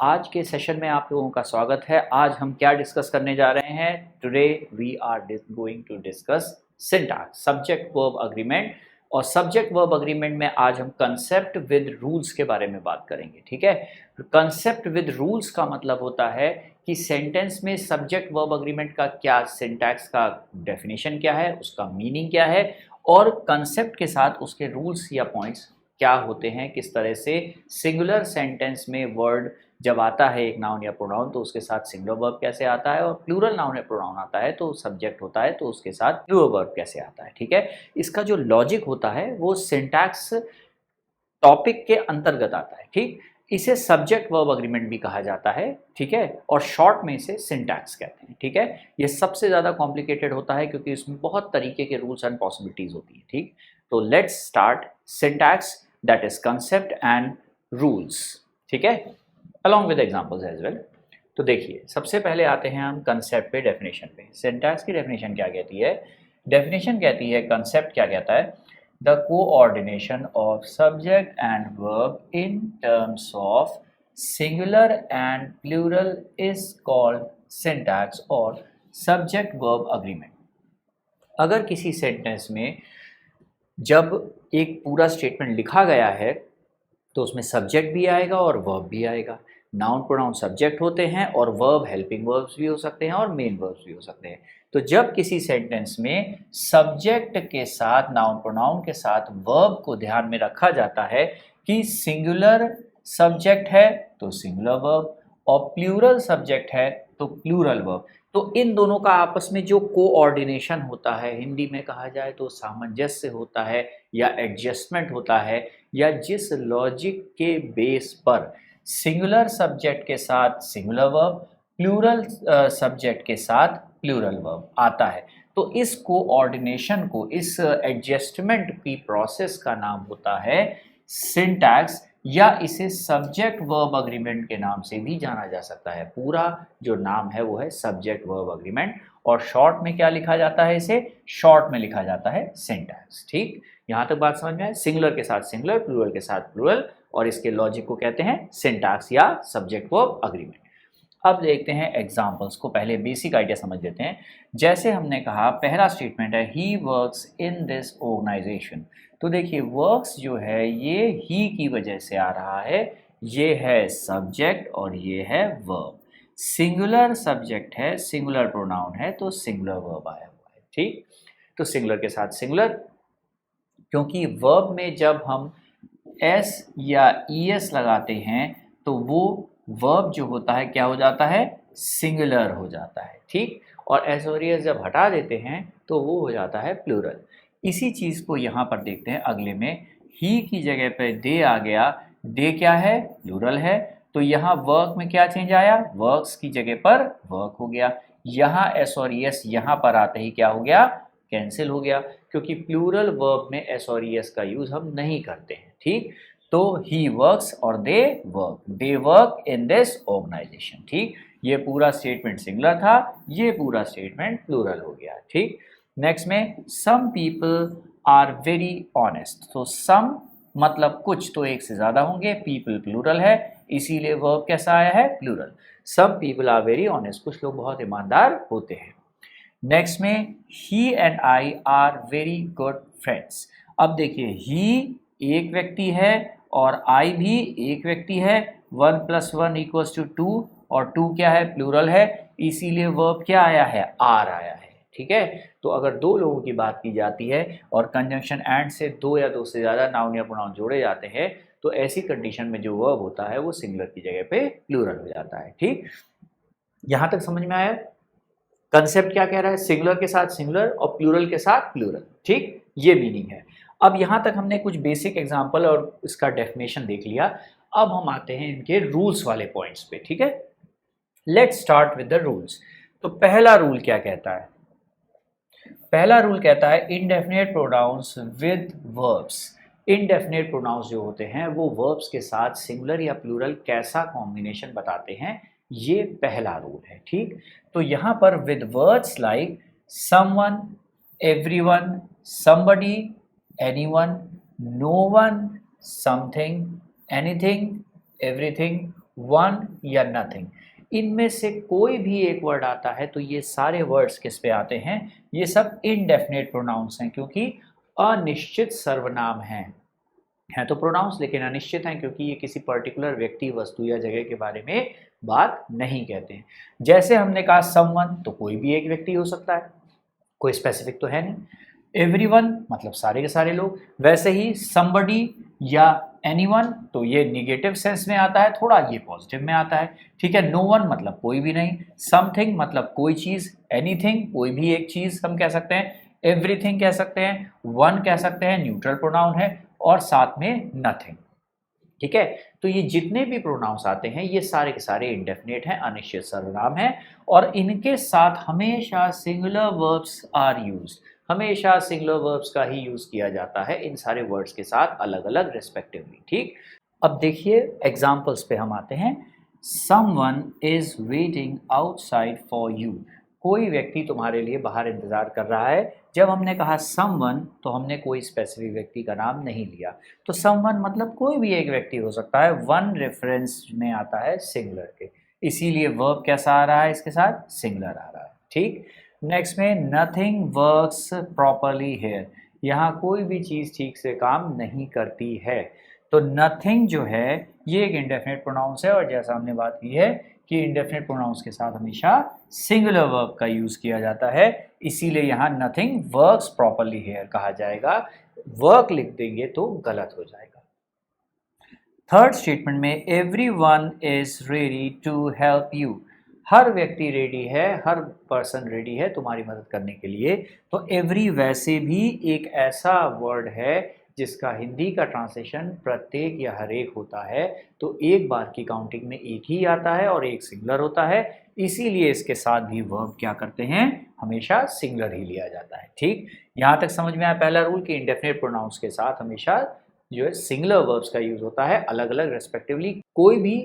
आज के सेशन में आप लोगों का स्वागत है। आज हम क्या डिस्कस करने जा रहे हैं? Today we are going to discuss syntax, subject verb agreement. और सब्जेक्ट वर्ब अग्रीमेंट में आज हम कंसेप्ट विद रूल्स के बारे में बात करेंगे। ठीक है, कंसेप्ट विद रूल्स का मतलब होता है कि सेंटेंस में सब्जेक्ट वर्ब अग्रीमेंट का क्या, सिंटैक्स का डेफिनेशन क्या है, उसका मीनिंग क्या है, और कंसेप्ट के साथ उसके रूल्स या पॉइंट्स क्या होते हैं, किस तरह से सिंगुलर सेंटेंस में वर्ड जब आता है एक नाउन या प्रोनाउन तो उसके साथ सिंगुलर वर्ब कैसे आता है, और प्लूरल नाउन या प्रोनाउन आता है तो सब्जेक्ट होता है तो उसके साथ प्लूरल वर्ब कैसे आता है। ठीक है, इसका जो लॉजिक होता है वो सिंटैक्स टॉपिक के अंतर्गत आता है। ठीक, इसे सब्जेक्ट वर्ब अग्रीमेंट भी कहा जाता है। ठीक है, और शॉर्ट में इसे सिंटैक्स कहते हैं। ठीक है, ये सबसे ज़्यादा कॉम्प्लिकेटेड होता है क्योंकि इसमें बहुत तरीके के रूल्स एंड पॉसिबिलिटीज होती है। ठीक, तो let's start syntax, that is concept and rules. ठीक है, along with examples as well. तो देखिए, सबसे पहले आते हैं हम कंसेप्ट पे, डेफिनेशन पे। सिंटैक्स की डेफिनेशन क्या कहती है? डेफिनेशन कहती है, कंसेप्ट क्या कहता है? The coordination of subject and verb in terms of singular and plural is called syntax और सब्जेक्ट वर्ब अग्रीमेंट। अगर किसी सेंटेंस में जब एक पूरा स्टेटमेंट लिखा गया है तो उसमें सब्जेक्ट भी आएगा और वर्ब भी आएगा। नाउन प्रोनाउन सब्जेक्ट होते हैं और वर्ब हेल्पिंग वर्ब्स भी हो सकते हैं और मेन वर्ब्स भी हो सकते हैं। तो जब किसी सेंटेंस में सब्जेक्ट के साथ, नाउन प्रोनाउन के साथ वर्ब को ध्यान में रखा जाता है कि सिंगुलर सब्जेक्ट है तो सिंगुलर वर्ब और प्लूरल सब्जेक्ट है तो प्लूरल वर्ब, तो इन दोनों का आपस में जो कोऑर्डिनेशन होता है, हिंदी में कहा जाए तो सामंजस्य होता है या एडजस्टमेंट होता है, या जिस लॉजिक के बेस पर सिंगुलर सब्जेक्ट के साथ सिंगुलर वर्ब, प्लूरल सब्जेक्ट के साथ प्लूरल वर्ब आता है, तो इस कोऑर्डिनेशन को, इस एडजस्टमेंट की प्रोसेस का नाम होता है सिंटैक्स, या इसे सब्जेक्ट वर्ब अग्रीमेंट के नाम से भी जाना जा सकता है। पूरा जो नाम है वो है सब्जेक्ट वर्ब अग्रीमेंट, और शॉर्ट में क्या लिखा जाता है? इसे शॉर्ट में लिखा जाता है सिंटैक्स। ठीक, यहां तक बात समझ में आए? सिंगुलर के साथ सिंगुलर, प्लूरल के साथ प्लूरल, और इसके लॉजिक को कहते हैं सिंटैक्स या सब्जेक्ट वर्ब अग्रीमेंट। अब देखते हैं एग्जाम्पल्स को, पहले बेसिक आइडिया समझ लेते हैं। जैसे हमने कहा, पहला स्टेटमेंट है he works in this organisation. तो देखिए, वर्क्स जो है ये ही की वजह से आ रहा है, ये है सब्जेक्ट और ये है वर्ब। सिंगुलर सब्जेक्ट है, सिंगुलर प्रोनाउन है तो सिंगुलर वर्ब आया हुआ है। ठीक, तो सिंगुलर के साथ सिंगुलर, क्योंकि वर्ब में जब हम एस या ई एस लगाते हैं तो वो वर्ब जो होता है क्या हो जाता है? सिंगुलर हो जाता है। ठीक, और एस और एस जब हटा देते हैं तो वो हो जाता है प्लूरल। इसी चीज़ को यहाँ पर देखते हैं अगले में, ही की जगह पे दे आ गया। दे क्या है? प्लूरल है, तो यहाँ वर्क में क्या चेंज आया? वर्क्स की जगह पर वर्क हो गया। यहाँ एस और एस यहाँ पर आते ही क्या हो गया? कैंसिल हो गया, क्योंकि प्लूरल वर्ब में एस और एस का यूज हम नहीं करते हैं। ठीक, तो ही वर्क्स और they work in this organisation. ठीक, ये पूरा स्टेटमेंट सिंगुलर था, ये पूरा स्टेटमेंट प्लूरल हो गया। ठीक, नेक्स्ट में some people are very honest. तो सम मतलब कुछ, तो एक से ज्यादा होंगे, पीपल प्लूरल है इसीलिए वर्ब कैसा आया है? Plural. Some people are very honest, कुछ लोग बहुत ईमानदार होते हैं। नेक्स्ट में he and I are very good friends. अब देखिए, ही एक व्यक्ति है और आई भी एक व्यक्ति है। 1 + 1 = 2, और 2 क्या है? प्लूरल है, इसीलिए वर्ब क्या आया है? आर आया है। ठीक है, तो अगर दो लोगों की बात की जाती है और कंजंक्शन एंड से दो या दो से ज़्यादा नाउन या प्रोनाउन जोड़े जाते हैं तो ऐसी कंडीशन में जो वर्ब होता है वो सिंगुलर की जगह पे प्लूरल हो जाता है। ठीक, यहां तक समझ में आया? कंसेप्ट क्या कह रहा है? सिंगुलर के साथ सिंगुलर और प्लूरल के साथ प्लूरल। ठीक, ये मीनिंग है। अब यहां तक हमने कुछ बेसिक एग्जांपल और इसका डेफिनेशन देख लिया। अब हम आते हैं इनके रूल्स वाले पॉइंट्स पे। ठीक है, let's start with the rules. तो पहला रूल क्या कहता है? पहला रूल कहता है indefinite pronounce with verbs. Indefinite pronounce जो होते हैं वो वर्ब्स के साथ सिंगुलर या प्लूरल कैसा कॉम्बिनेशन बताते हैं, ये पहला रूल है। ठीक, तो यहां पर with words like someone, everyone, somebody, anyone, no one, something, anything, everything, one या नथिंग, इनमें से कोई भी एक वर्ड आता है तो ये सारे वर्ड्स किस पे आते हैं, ये सब इनडेफिनेट प्रोनाउंस हैं, क्योंकि अनिश्चित सर्वनाम हैं तो प्रोनाउंस, लेकिन अनिश्चित हैं क्योंकि ये किसी पर्टिकुलर व्यक्ति, वस्तु या जगह के बारे में बात नहीं कहते हैं। जैसे हमने कहा समवन, तो कोई भी एक व्यक्ति हो सकता है, कोई स्पेसिफिक तो है नहीं। एवरीवन मतलब सारे के सारे लोग। वैसे ही समबडी या एनीवन, तो ये निगेटिव सेंस में आता है, थोड़ा ये पॉजिटिव में आता है, ठीक है। नो वन मतलब कोई भी नहीं। समथिंग मतलब कोई चीज़। एनीथिंग कोई भी एक चीज़ हम कह सकते हैं। एवरीथिंग कह सकते हैं। वन कह सकते हैं, न्यूट्रल प्रोनाउन है। और साथ में नथिंग, ठीक है। तो ये जितने भी प्रोनाउंस आते हैं ये सारे के सारे इंडेफिनेट हैं, अनिश्चित सर्वनाम हैं, और इनके साथ हमेशा सिंगुलर वर्ब्स आर यूज्ड, हमेशा सिंगुलर वर्ब्स का ही यूज किया जाता है इन सारे वर्ड्स के साथ अलग अलग रिस्पेक्टिवली, ठीक। अब देखिए एग्जाम्पल्स पे हम आते हैं। Someone is waiting outside for you, कोई व्यक्ति तुम्हारे लिए बाहर इंतजार कर रहा है। जब हमने कहा समवन तो हमने कोई स्पेसिफिक व्यक्ति का नाम नहीं लिया, तो समवन मतलब कोई भी एक व्यक्ति हो सकता है। वन रेफरेंस में आता है सिंगुलर के, इसीलिए वर्ब कैसा आ रहा है, इसके साथ सिंगुलर आ रहा है, ठीक। नेक्स्ट में नथिंग वर्क्स प्रॉपरली हेयर, यहाँ कोई भी चीज़ ठीक से काम नहीं करती है। तो नथिंग जो है ये एक इंडेफिनेट प्रोनाउंस है, और जैसा हमने बात की है कि इंडेफिनेट प्रोनाउंस के साथ हमेशा सिंगुलर वर्ब का यूज किया जाता है, इसीलिए यहाँ नथिंग वर्क्स प्रॉपरली हेयर कहा जाएगा। वर्क लिख देंगे तो गलत हो जाएगा। थर्ड स्टेटमेंट में everyone is ready to help you, हर व्यक्ति रेडी है, हर पर्सन रेडी है तुम्हारी मदद करने के लिए। तो एवरी वैसे भी एक ऐसा वर्ड है जिसका हिंदी का ट्रांसलेशन प्रत्येक या हर एक होता है, तो एक बार की काउंटिंग में एक ही आता है और एक सिंगुलर होता है, इसीलिए इसके साथ भी वर्ब क्या करते हैं, हमेशा सिंगुलर ही लिया जाता है, ठीक। यहाँ तक समझ में आया पहला रूल कि इंडेफिनेट प्रोनाउंस के साथ हमेशा जो है सिंगुलर वर्ब्स का यूज होता है अलग अलग रेस्पेक्टिवली, कोई भी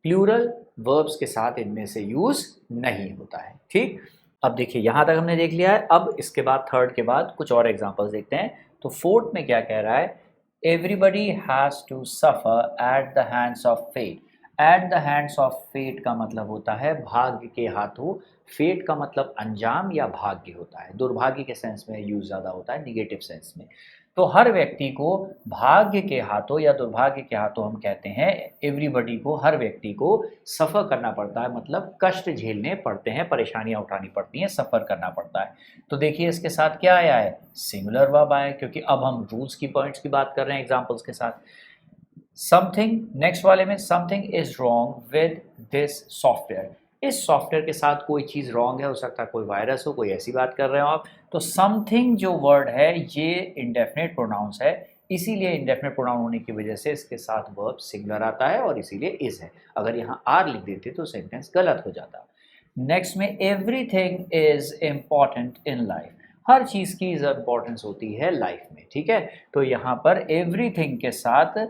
प्लूरल वर्ब्स के साथ इनमें से यूज नहीं होता है, ठीक। अब देखिए यहाँ तक हमने देख लिया है। अब इसके बाद थर्ड के बाद कुछ और एग्जांपल्स देखते हैं। तो फोर्थ में क्या कह रहा है, everybody has to suffer at the hands of fate. At the hands of fate का मतलब होता है भाग्य के हाथों, फेट का मतलब अंजाम या भाग्य होता है, दुर्भाग्य के सेंस में यूज ज़्यादा होता है, निगेटिव सेंस में। तो हर व्यक्ति को भाग्य के हाथों या दुर्भाग्य के हाथों हम कहते हैं, एवरीबडी को, हर व्यक्ति को सफ़र करना पड़ता है, मतलब कष्ट झेलने पड़ते हैं, परेशानियां उठानी पड़ती हैं, सफ़र करना पड़ता है। तो देखिए इसके साथ क्या आया है, सिंगुलर वर्ब आया, क्योंकि अब हम रूल्स की पॉइंट्स की बात कर रहे हैं एग्जाम्पल्स के साथ। समथिंग, नेक्स्ट वाले में something is wrong with this software, इस सॉफ्टवेयर के साथ कोई चीज़ रॉन्ग है, हो सकता है कोई वायरस हो, कोई ऐसी बात कर रहे हो आप। तो समथिंग जो वर्ड है ये इंडेफिनेट प्रोनाउंस है, इसीलिए इंडेफिनेट प्रोनाउन होने की वजह से इसके साथ वर्ब सिंगुलर आता है और इसीलिए इज है। अगर यहाँ आर लिख देते तो सेंटेंस गलत हो जाता। नेक्स्ट में everything is important in life, हर चीज़ की इम्पोर्टेंस होती है लाइफ में, ठीक है। तो यहाँ पर एवरीथिंग के साथ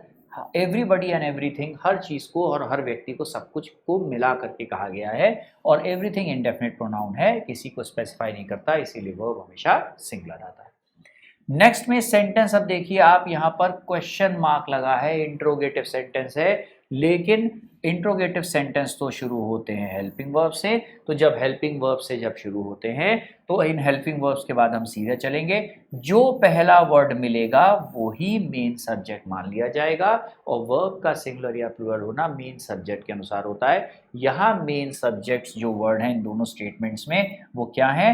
एवरीबडी एंड एवरीथिंग, हर चीज़ को और हर व्यक्ति को, सब कुछ को मिला करके कहा गया है, और एवरीथिंग इंडेफिनेट प्रोनाउन है, किसी को स्पेसिफाई नहीं करता, इसीलिए वर्ब हमेशा सिंगुलर आता है। नेक्स्ट में सेंटेंस, अब देखिए आप यहाँ पर क्वेश्चन मार्क लगा है, इंट्रोगेटिव सेंटेंस है, लेकिन इंट्रोगेटिव सेंटेंस तो शुरू होते हैं हेल्पिंग वर्ब से। तो जब हेल्पिंग वर्ब से जब शुरू होते हैं तो इन हेल्पिंग वर्ब्स के बाद हम सीधे चलेंगे, जो पहला वर्ड मिलेगा वो ही मेन सब्जेक्ट मान लिया जाएगा, और वर्ब का सिंगुलर या प्लूरल होना मेन सब्जेक्ट के अनुसार होता है। यहाँ मेन सब्जेक्ट्स जो वर्ड हैं इन दोनों स्टेटमेंट्स में वो क्या है,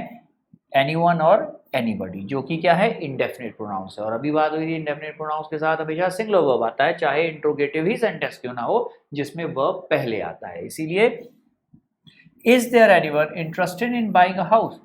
एनीवन और एनीबडी, जो कि क्या है, इंडेफिनेट प्रोनाउंस है। और अभी बात हुई थी इंडेफिनेट प्रोनाउंस के साथ हमेशा सिंगुलर वर्ब आता है, चाहे इंट्रोगेटिव ही सेंटेंस क्यों ना हो जिसमें वर्ब पहले आता है। इसीलिए is there anyone interested in buying a house,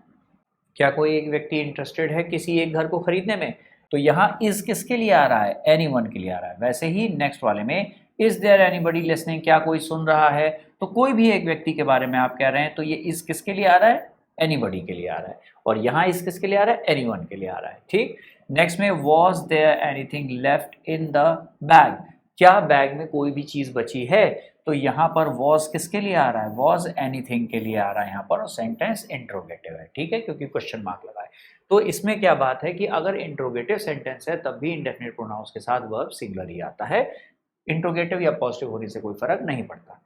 क्या कोई एक व्यक्ति इंटरेस्टेड है किसी एक घर को खरीदने में, तो यहाँ इज किसके लिए आ रहा है, एनीवन के लिए आ रहा है। वैसे ही नेक्स्ट वाले में इज देयर एनीबडी लिसनिंग, क्या कोई सुन रहा है, तो कोई भी एक व्यक्ति के बारे में आप कह रहे हैं, तो ये इज किसके लिए आ रहा है, एनीबडी के लिए आ रहा है, और यहाँ इस किसके लिए आ रहा है, एनीवन के लिए आ रहा है, ठीक। नेक्स्ट में was there anything left in the bag, क्या बैग में कोई भी चीज़ बची है, तो यहाँ पर वॉज किसके लिए आ रहा है, वॉज एनीथिंग के लिए आ रहा है यहाँ पर, और सेंटेंस इंट्रोगेटिव है, ठीक है, क्योंकि क्वेश्चन मार्क लगा है। तो इसमें क्या बात है कि अगर इंट्रोगेटिव सेंटेंस है तब भी इंडेफिनिट प्रोनाउंस के साथ वर्ब सिंगुलर ही आता है, इंट्रोगेटिव या पॉजिटिव होने से कोई फर्क नहीं पड़ता।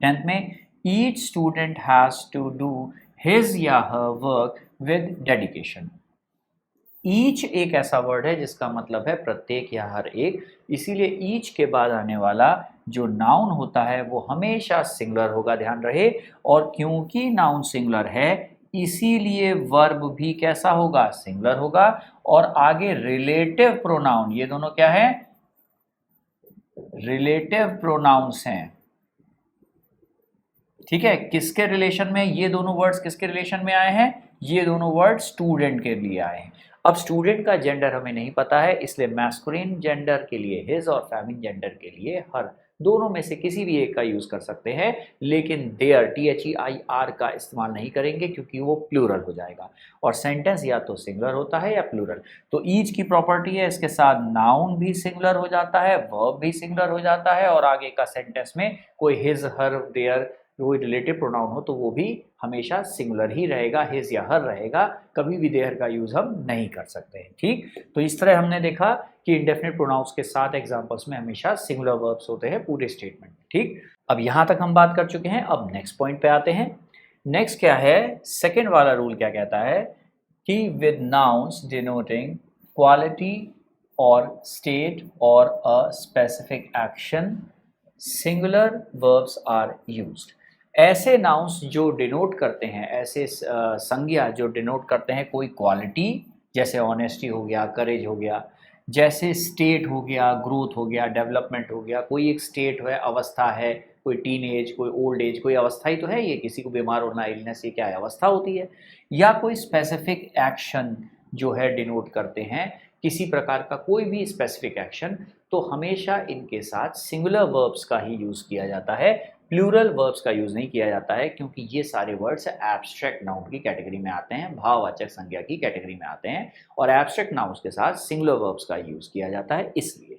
10th में each student has to do his या her work with dedication. Each एक ऐसा वर्ड है जिसका मतलब है प्रत्येक या हर एक, इसीलिए ईच के बाद आने वाला जो नाउन होता है वो हमेशा सिंगुलर होगा, ध्यान रहे। और क्योंकि नाउन सिंगुलर है इसीलिए वर्ब भी कैसा होगा, सिंगुलर होगा। और आगे रिलेटिव प्रोनाउन, ये दोनों क्या है, रिलेटिव प्रोनाउंस हैं, ठीक है। किसके रिलेशन में, ये दोनों वर्ड्स किसके रिलेशन में आए हैं, ये दोनों वर्ड स्टूडेंट के लिए आए हैं। अब स्टूडेंट का जेंडर हमें नहीं पता है, इसलिए मैस्कुलिन जेंडर के लिए हिज और फेमिनिन जेंडर के लिए हर, दोनों में से किसी भी एक का यूज कर सकते हैं, लेकिन देयर THEIR का इस्तेमाल नहीं करेंगे क्योंकि वो प्लूरल हो जाएगा और सेंटेंस या तो सिंगुलर होता है या प्लूरल। तो ईच की प्रॉपर्टी है, इसके साथ नाउन भी सिंगुलर हो जाता है, वर्ब भी सिंगुलर हो जाता है, और आगे का सेंटेंस में कोई हिज हर देयर कोई रिलेटिव प्रोनाउन हो तो वो भी हमेशा सिंगुलर ही रहेगा, हिज या हर रहेगा, कभी भी देयर का यूज हम नहीं कर सकते हैं, ठीक। तो इस तरह हमने देखा कि इंडेफिनिट प्रोनाउंस के साथ एग्जांपल्स में हमेशा सिंगुलर वर्ब्स होते हैं पूरे स्टेटमेंट में, ठीक। अब यहां तक हम बात कर चुके हैं, अब नेक्स्ट पॉइंट पे आते हैं। नेक्स्ट क्या है, सेकेंड वाला रूल क्या कहता है कि विद नाउन्स डिनोटिंग क्वालिटी और स्टेट और a specific action singular verbs are used. ऐसे नाउन्स जो डिनोट करते हैं, ऐसे संज्ञा जो डिनोट करते हैं कोई क्वालिटी, जैसे ऑनेस्टी हो गया, करेज हो गया, जैसे स्टेट हो गया, ग्रोथ हो गया, डेवलपमेंट हो गया, कोई एक स्टेट है, अवस्था है, कोई टीन एज, कोई ओल्ड एज, कोई अवस्था ही तो है ये, किसी को बीमार होना, इलनेस, ये क्या है, अवस्था होती है। या कोई स्पेसिफिक एक्शन जो है डिनोट करते हैं किसी प्रकार का कोई भी स्पेसिफिक एक्शन, तो हमेशा इनके साथ सिंगुलर वर्ब्स का ही यूज़ किया जाता है, प्लूरल वर्ब्स का यूज़ नहीं किया जाता है, क्योंकि ये सारे वर्ड्स एब्स्ट्रैक्ट नाउन की कैटेगरी में आते हैं, भाववाचक संज्ञा की कैटेगरी में आते हैं, और एब्स्ट्रैक्ट नाउन्स के साथ सिंगुलर वर्ब्स का यूज़ किया जाता है इसलिए।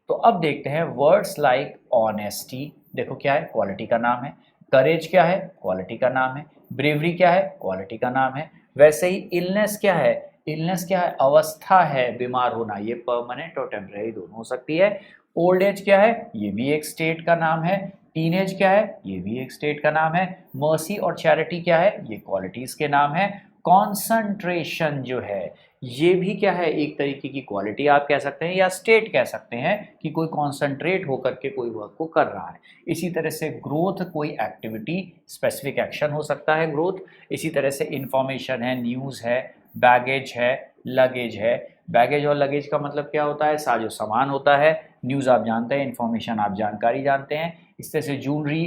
तो अब देखते हैं वर्ड्स लाइक ऑनेस्टी, देखो क्या है, क्वालिटी का नाम है। करेज क्या है, क्वालिटी का नाम है। ब्रेवरी क्या है, क्वालिटी का नाम है। वैसे ही इलनेस क्या है, इलनेस क्या है, अवस्था है, बीमार होना, ये परमानेंट और टेम्परेरी दोनों हो सकती है। ओल्ड एज क्या है, ये भी एक स्टेट का नाम है। टीनेज क्या है, ये भी एक स्टेट का नाम है। मर्सी और चैरिटी क्या है, ये क्वालिटीज के नाम है। कॉन्सेंट्रेशन जो है ये भी क्या है, एक तरीके की क्वालिटी आप कह सकते हैं या स्टेट कह सकते हैं कि कोई कॉन्सेंट्रेट होकर के कोई वर्क को कर रहा है। इसी तरह से ग्रोथ कोई एक्टिविटी, स्पेसिफिक एक्शन हो सकता है ग्रोथ। इसी तरह से इंफॉर्मेशन है, न्यूज़ है, बैगेज है, लगेज है। बैगेज और लगेज का मतलब क्या होता है, साजो सामान होता है। न्यूज़ आप जानते हैं, इन्फॉर्मेशन आप जानकारी जानते हैं। इस तरह से ज्वेलरी,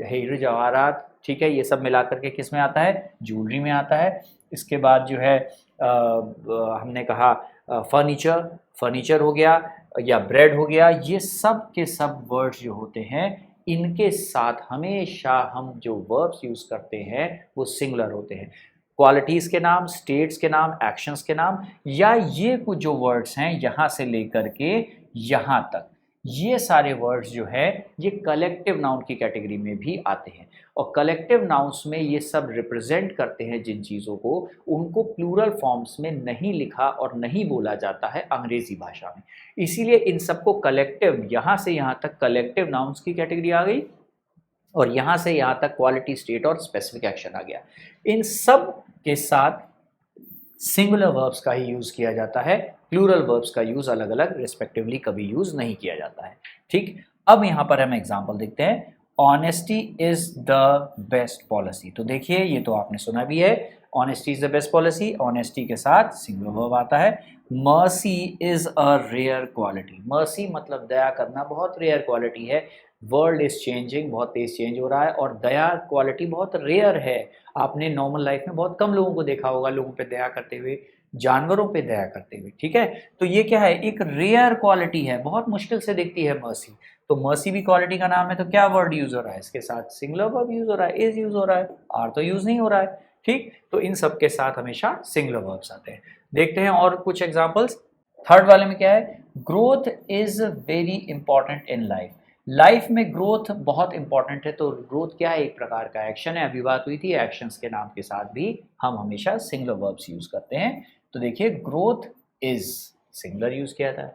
हीरे जवाहरात, ठीक है, ये सब मिला करके किस में आता है, ज्वेलरी में आता है। इसके बाद जो है हमने कहा फर्नीचर, फर्नीचर हो गया या ब्रेड हो गया, ये सब के सब वर्ड्स जो होते हैं इनके साथ हमेशा हम जो वर्ब्स यूज़ करते हैं वो सिंगुलर होते हैं। क्वालिटीज़ के नाम, स्टेट्स के नाम, एक्शंस के नाम, या ये कुछ जो वर्ड्स हैं यहाँ से लेकर के यहाँ तक, ये सारे वर्ड्स जो है ये कलेक्टिव नाउन की कैटेगरी में भी आते हैं। और कलेक्टिव नाउन्स में ये सब रिप्रेजेंट करते हैं जिन चीज़ों को, उनको प्लूरल फॉर्म्स में नहीं लिखा और नहीं बोला जाता है अंग्रेजी भाषा में। इसीलिए इन सबको कलेक्टिव, यहाँ से यहाँ तक कलेक्टिव नाउन्स की कैटेगरी आ गई, और यहाँ से यहाँ तक क्वालिटी, स्टेट और स्पेसिफिक एक्शन आ गया। इन सब के साथ सिंगुलर वर्ब्स का ही यूज़ किया जाता है, प्लूरल वर्ब्स का यूज़ अलग अलग रिस्पेक्टिवली कभी यूज़ नहीं किया जाता है, ठीक। अब यहाँ पर हम एग्जाम्पल देखते हैं। Honesty is the best policy, तो देखिए ये तो आपने सुना भी है, honesty is the best policy, honesty के साथ सिंगुलर वर्ब आता है। Mercy is a rare quality, mercy मतलब दया करना बहुत रेयर क्वालिटी है। वर्ल्ड इज चेंजिंग, बहुत तेज चेंज हो रहा है, और दया क्वालिटी बहुत रेयर है। आपने नॉर्मल लाइफ में बहुत कम लोगों को देखा होगा लोगों पे दया करते हुए, जानवरों पे दया करते हुए, ठीक है। तो ये क्या है, एक रेयर क्वालिटी है, बहुत मुश्किल से दिखती है मर्सी। तो मर्सी भी क्वालिटी का नाम है, तो क्या वर्ड यूज हो रहा है, इसके साथ सिंगुलर वर्ब यूज हो रहा है, इज यूज हो रहा है, आर तो यूज नहीं हो रहा है, ठीक। तो इन सब के साथ हमेशा सिंगुलर वर्ब्स आते हैं। देखते हैं और कुछ एग्जाम्पल्स। थर्ड वाले में क्या है, growth is very important in life, life में ग्रोथ बहुत इंपॉर्टेंट है। तो ग्रोथ क्या है, एक प्रकार का एक्शन है, अभी बात हुई थी एक्शंस के नाम के साथ भी हम हमेशा सिंगुलर वर्ब्स यूज करते हैं। तो देखिए ग्रोथ इज सिंगुलर यूज किया था।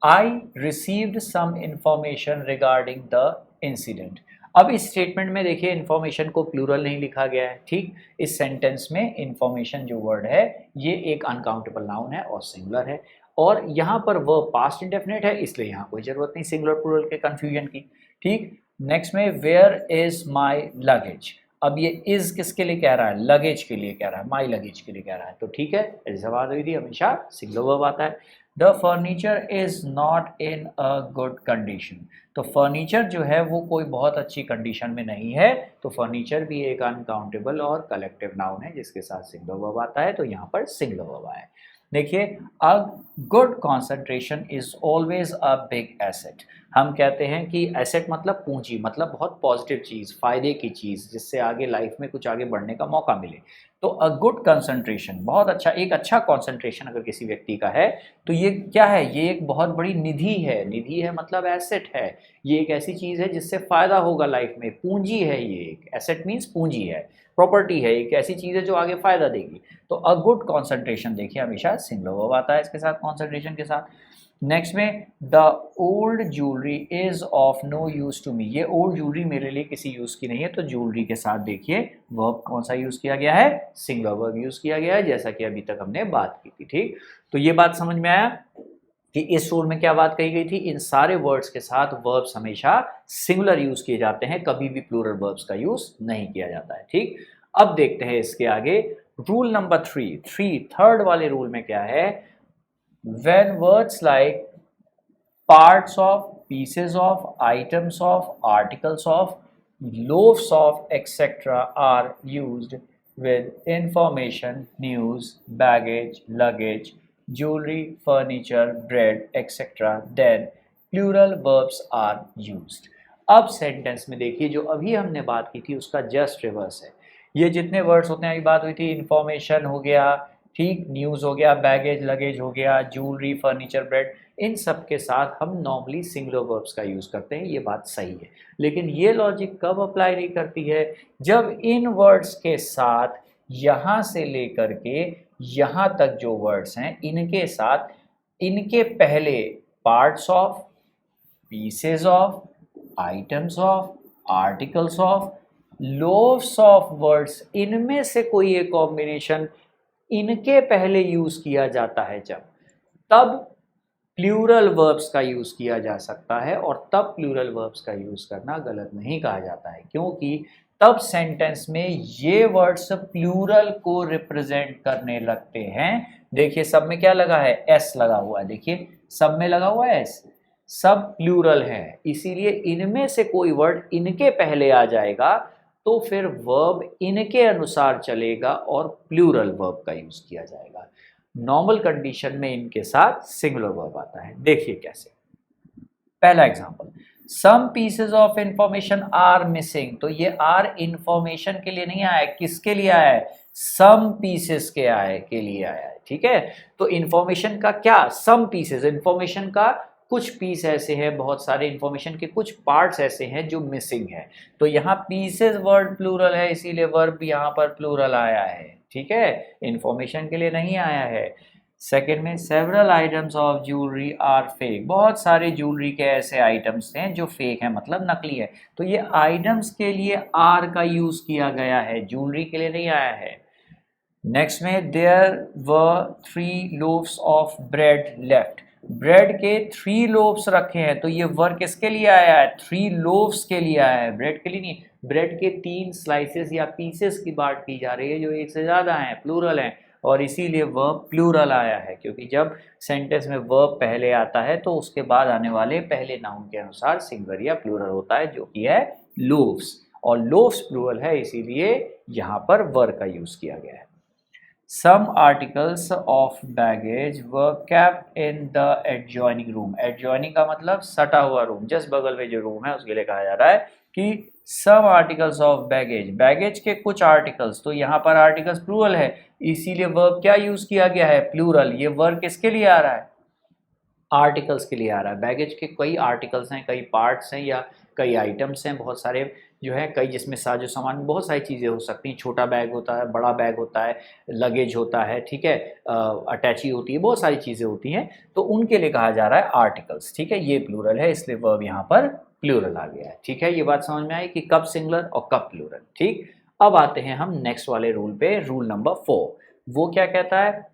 I received some information regarding the incident, अब इस स्टेटमेंट में देखिए इंफॉर्मेशन को प्लूरल नहीं लिखा गया है, ठीक। इस सेंटेंस में इंफॉर्मेशन जो वर्ड है ये एक अनकाउंटेबल नाउन है और सिंगुलर है, और यहाँ पर वर्ब पास्ट इंडेफिनिट है, इसलिए यहाँ कोई जरूरत नहीं सिंगुलर प्लूरल के कंफ्यूजन की, ठीक। नेक्स्ट में वेयर इज माई लगेज, अब ये इज किसके लिए कह रहा है, लगेज के लिए कह रहा है, माई लगेज के लिए कह रहा है, तो ठीक है, ऐसी बात हुई थी, हमेशा सिंगुलर वर्ब आता है। The furniture is not in a good condition, तो फर्नीचर जो है वो कोई बहुत अच्छी कंडीशन में नहीं है, तो फर्नीचर भी एक अनकाउंटेबल और कलेक्टिव नाउन है जिसके साथ सिंगुलर वर्ब आता है, तो यहाँ पर सिंगुलर वर्ब आया। देखिए, a good concentration is always a big asset, हम कहते हैं कि एसेट मतलब पूंजी, मतलब बहुत पॉजिटिव चीज़, फायदे की चीज़, जिससे आगे लाइफ में कुछ आगे बढ़ने का मौका मिले। तो अ गुड कंसंट्रेशन, बहुत अच्छा, एक अच्छा कंसंट्रेशन अगर किसी व्यक्ति का है तो ये क्या है, ये एक बहुत बड़ी निधि है, निधि है मतलब एसेट है, ये एक ऐसी चीज़ है जिससे फायदा होगा लाइफ में, पूंजी है, ये एक एसेट मीन्स पूंजी है, प्रॉपर्टी है, एक ऐसी चीज़ है जो आगे फायदा देगी। तो अ गुड कंसंट्रेशन देखिए हमेशा सिंगुलर वर्ब आता है इसके साथ, कंसंट्रेशन के साथ। नेक्स्ट में the old jewellery is of no use to me, ये ओल्ड ज्वेलरी मेरे लिए किसी यूज की नहीं है, तो ज्वेलरी के साथ देखिए वर्ब कौन सा यूज किया गया है, सिंगुलर वर्ब यूज किया गया है, जैसा कि अभी तक हमने बात की थी, ठीक। तो ये बात समझ में आया कि इस रूल में क्या बात कही गई थी, इन सारे वर्ड्स के साथ वर्ब्स हमेशा सिंगुलर यूज किए जाते हैं, कभी भी प्लूरल वर्ब्स का यूज नहीं किया जाता है, ठीक। अब देखते हैं इसके आगे रूल नंबर थर्ड वाले रूल में क्या है, when words like parts of, pieces of, items of, articles of, loaves of, etc. are used with information, news, baggage, luggage, jewelry, furniture, bread, etc. then plural verbs are used। अब sentence में देखिए जो अभी हमने बात की थी उसका जस्ट रिवर्स है, ये जितने वर्ड्स होते हैं, अभी बात हुई थी इंफॉर्मेशन हो गया, ठीक, न्यूज़ हो गया, बैगेज लगेज हो गया, ज्वेलरी फर्नीचर ब्रेड, इन सब के साथ हम नॉर्मली सिंगुलर वर्ब्स का यूज़ करते हैं, ये बात सही है। लेकिन ये लॉजिक कब अप्लाई नहीं करती है, जब इन वर्ड्स के साथ यहाँ से लेकर के यहाँ तक जो वर्ड्स हैं इनके साथ इनके पहले parts of, pieces of, items of, articles of, loaves of words, इनमें से कोई एक कॉम्बिनेशन इनके पहले यूज किया जाता है, जब तब प्लूरल वर्ब्स का यूज किया जा सकता है, और तब प्लूरल वर्ब्स का यूज करना गलत नहीं कहा जाता है, क्योंकि तब सेंटेंस में ये वर्ड्स प्लूरल को रिप्रेजेंट करने लगते हैं। देखिए सब में क्या लगा है, एस लगा हुआ है, देखिए सब में लगा हुआ है एस, सब प्लूरल है, इसीलिए इनमें से कोई वर्ड इनके पहले आ जाएगा तो फिर वर्ब इनके अनुसार चलेगा और प्लूरल वर्ब का यूज किया जाएगा। नॉर्मल कंडीशन में इनके साथ सिंगुलर वर्ब आता है, देखिए कैसे। पहला example, some pieces of information are missing, तो ये आर इंफॉर्मेशन के लिए नहीं आया है, किसके लिए आया है, सम पीसेस के लिए आया है, ठीक है। तो इंफॉर्मेशन का क्या, सम पीसेस, इंफॉर्मेशन का कुछ पीस ऐसे हैं, बहुत सारे इंफॉर्मेशन के कुछ पार्ट्स ऐसे हैं जो मिसिंग है, तो यहाँ पीसेस वर्ड प्लूरल है, इसीलिए वर्ब यहाँ पर प्लूरल आया है, ठीक है, इंफॉर्मेशन के लिए नहीं आया है। सेकेंड में several items of jewellery are fake, बहुत सारे ज्वेलरी के ऐसे आइटम्स हैं जो फेक हैं, मतलब नकली है, तो ये आइटम्स के लिए आर का यूज किया गया है, ज्वेलरी के लिए नहीं आया है। नेक्स्ट में देयर व 3 loaves of bread left, bread के 3 लोव्स रखे हैं, तो ये वर्क किसके लिए आया है, 3 लोव्स के लिए आया है, ब्रेड के लिए नहीं। ब्रेड के 3 स्लाइसेस या पीसेस की बात की जा रही है जो एक से ज़्यादा हैं, प्लूरल हैं, और इसीलिए वर्ब प्लूरल आया है, क्योंकि जब सेंटेंस में वर्ब पहले आता है तो उसके बाद आने वाले पहले नाउन के अनुसार सिंगुलर या प्लूरल होता है, जो कि है लोव्स, और लोव्स प्लूरल है, इसीलिए यहाँ पर वर्ब का यूज़ किया गया है। Some articles of baggage were kept in the adjoining room, adjoining का मतलब सटा हुआ रूम, जस्ट बगल में जो रूम है उसके लिए कहा जा रहा है कि some articles of baggage, baggage के कुछ आर्टिकल्स, तो यहाँ पर आर्टिकल्स प्लूरल है, इसीलिए वर्ब क्या यूज किया गया है, प्लूरल। ये वर्ब किसके लिए आ रहा है, आर्टिकल्स के लिए आ रहा है। बैगेज के कई आर्टिकल्स हैं, कई पार्ट्स हैं या कई आइटम्स हैं, बहुत सारे जो है, कई जिसमें साजो सामान बहुत सारी चीज़ें हो सकती हैं, छोटा बैग होता है, बड़ा बैग होता है, लगेज होता है, ठीक है, अटैची होती है, बहुत सारी चीज़ें होती हैं, तो उनके लिए कहा जा रहा है आर्टिकल्स, ठीक है, ये प्लूरल है, इसलिए वर्ब यहाँ पर प्लूरल आ गया है। ठीक है, ये बात समझ में आई कि कब सिंगुलर और कब प्लूरल। ठीक, अब आते हैं हम नेक्स्ट वाले रूल पे, रूल नंबर 4। वो क्या कहता है?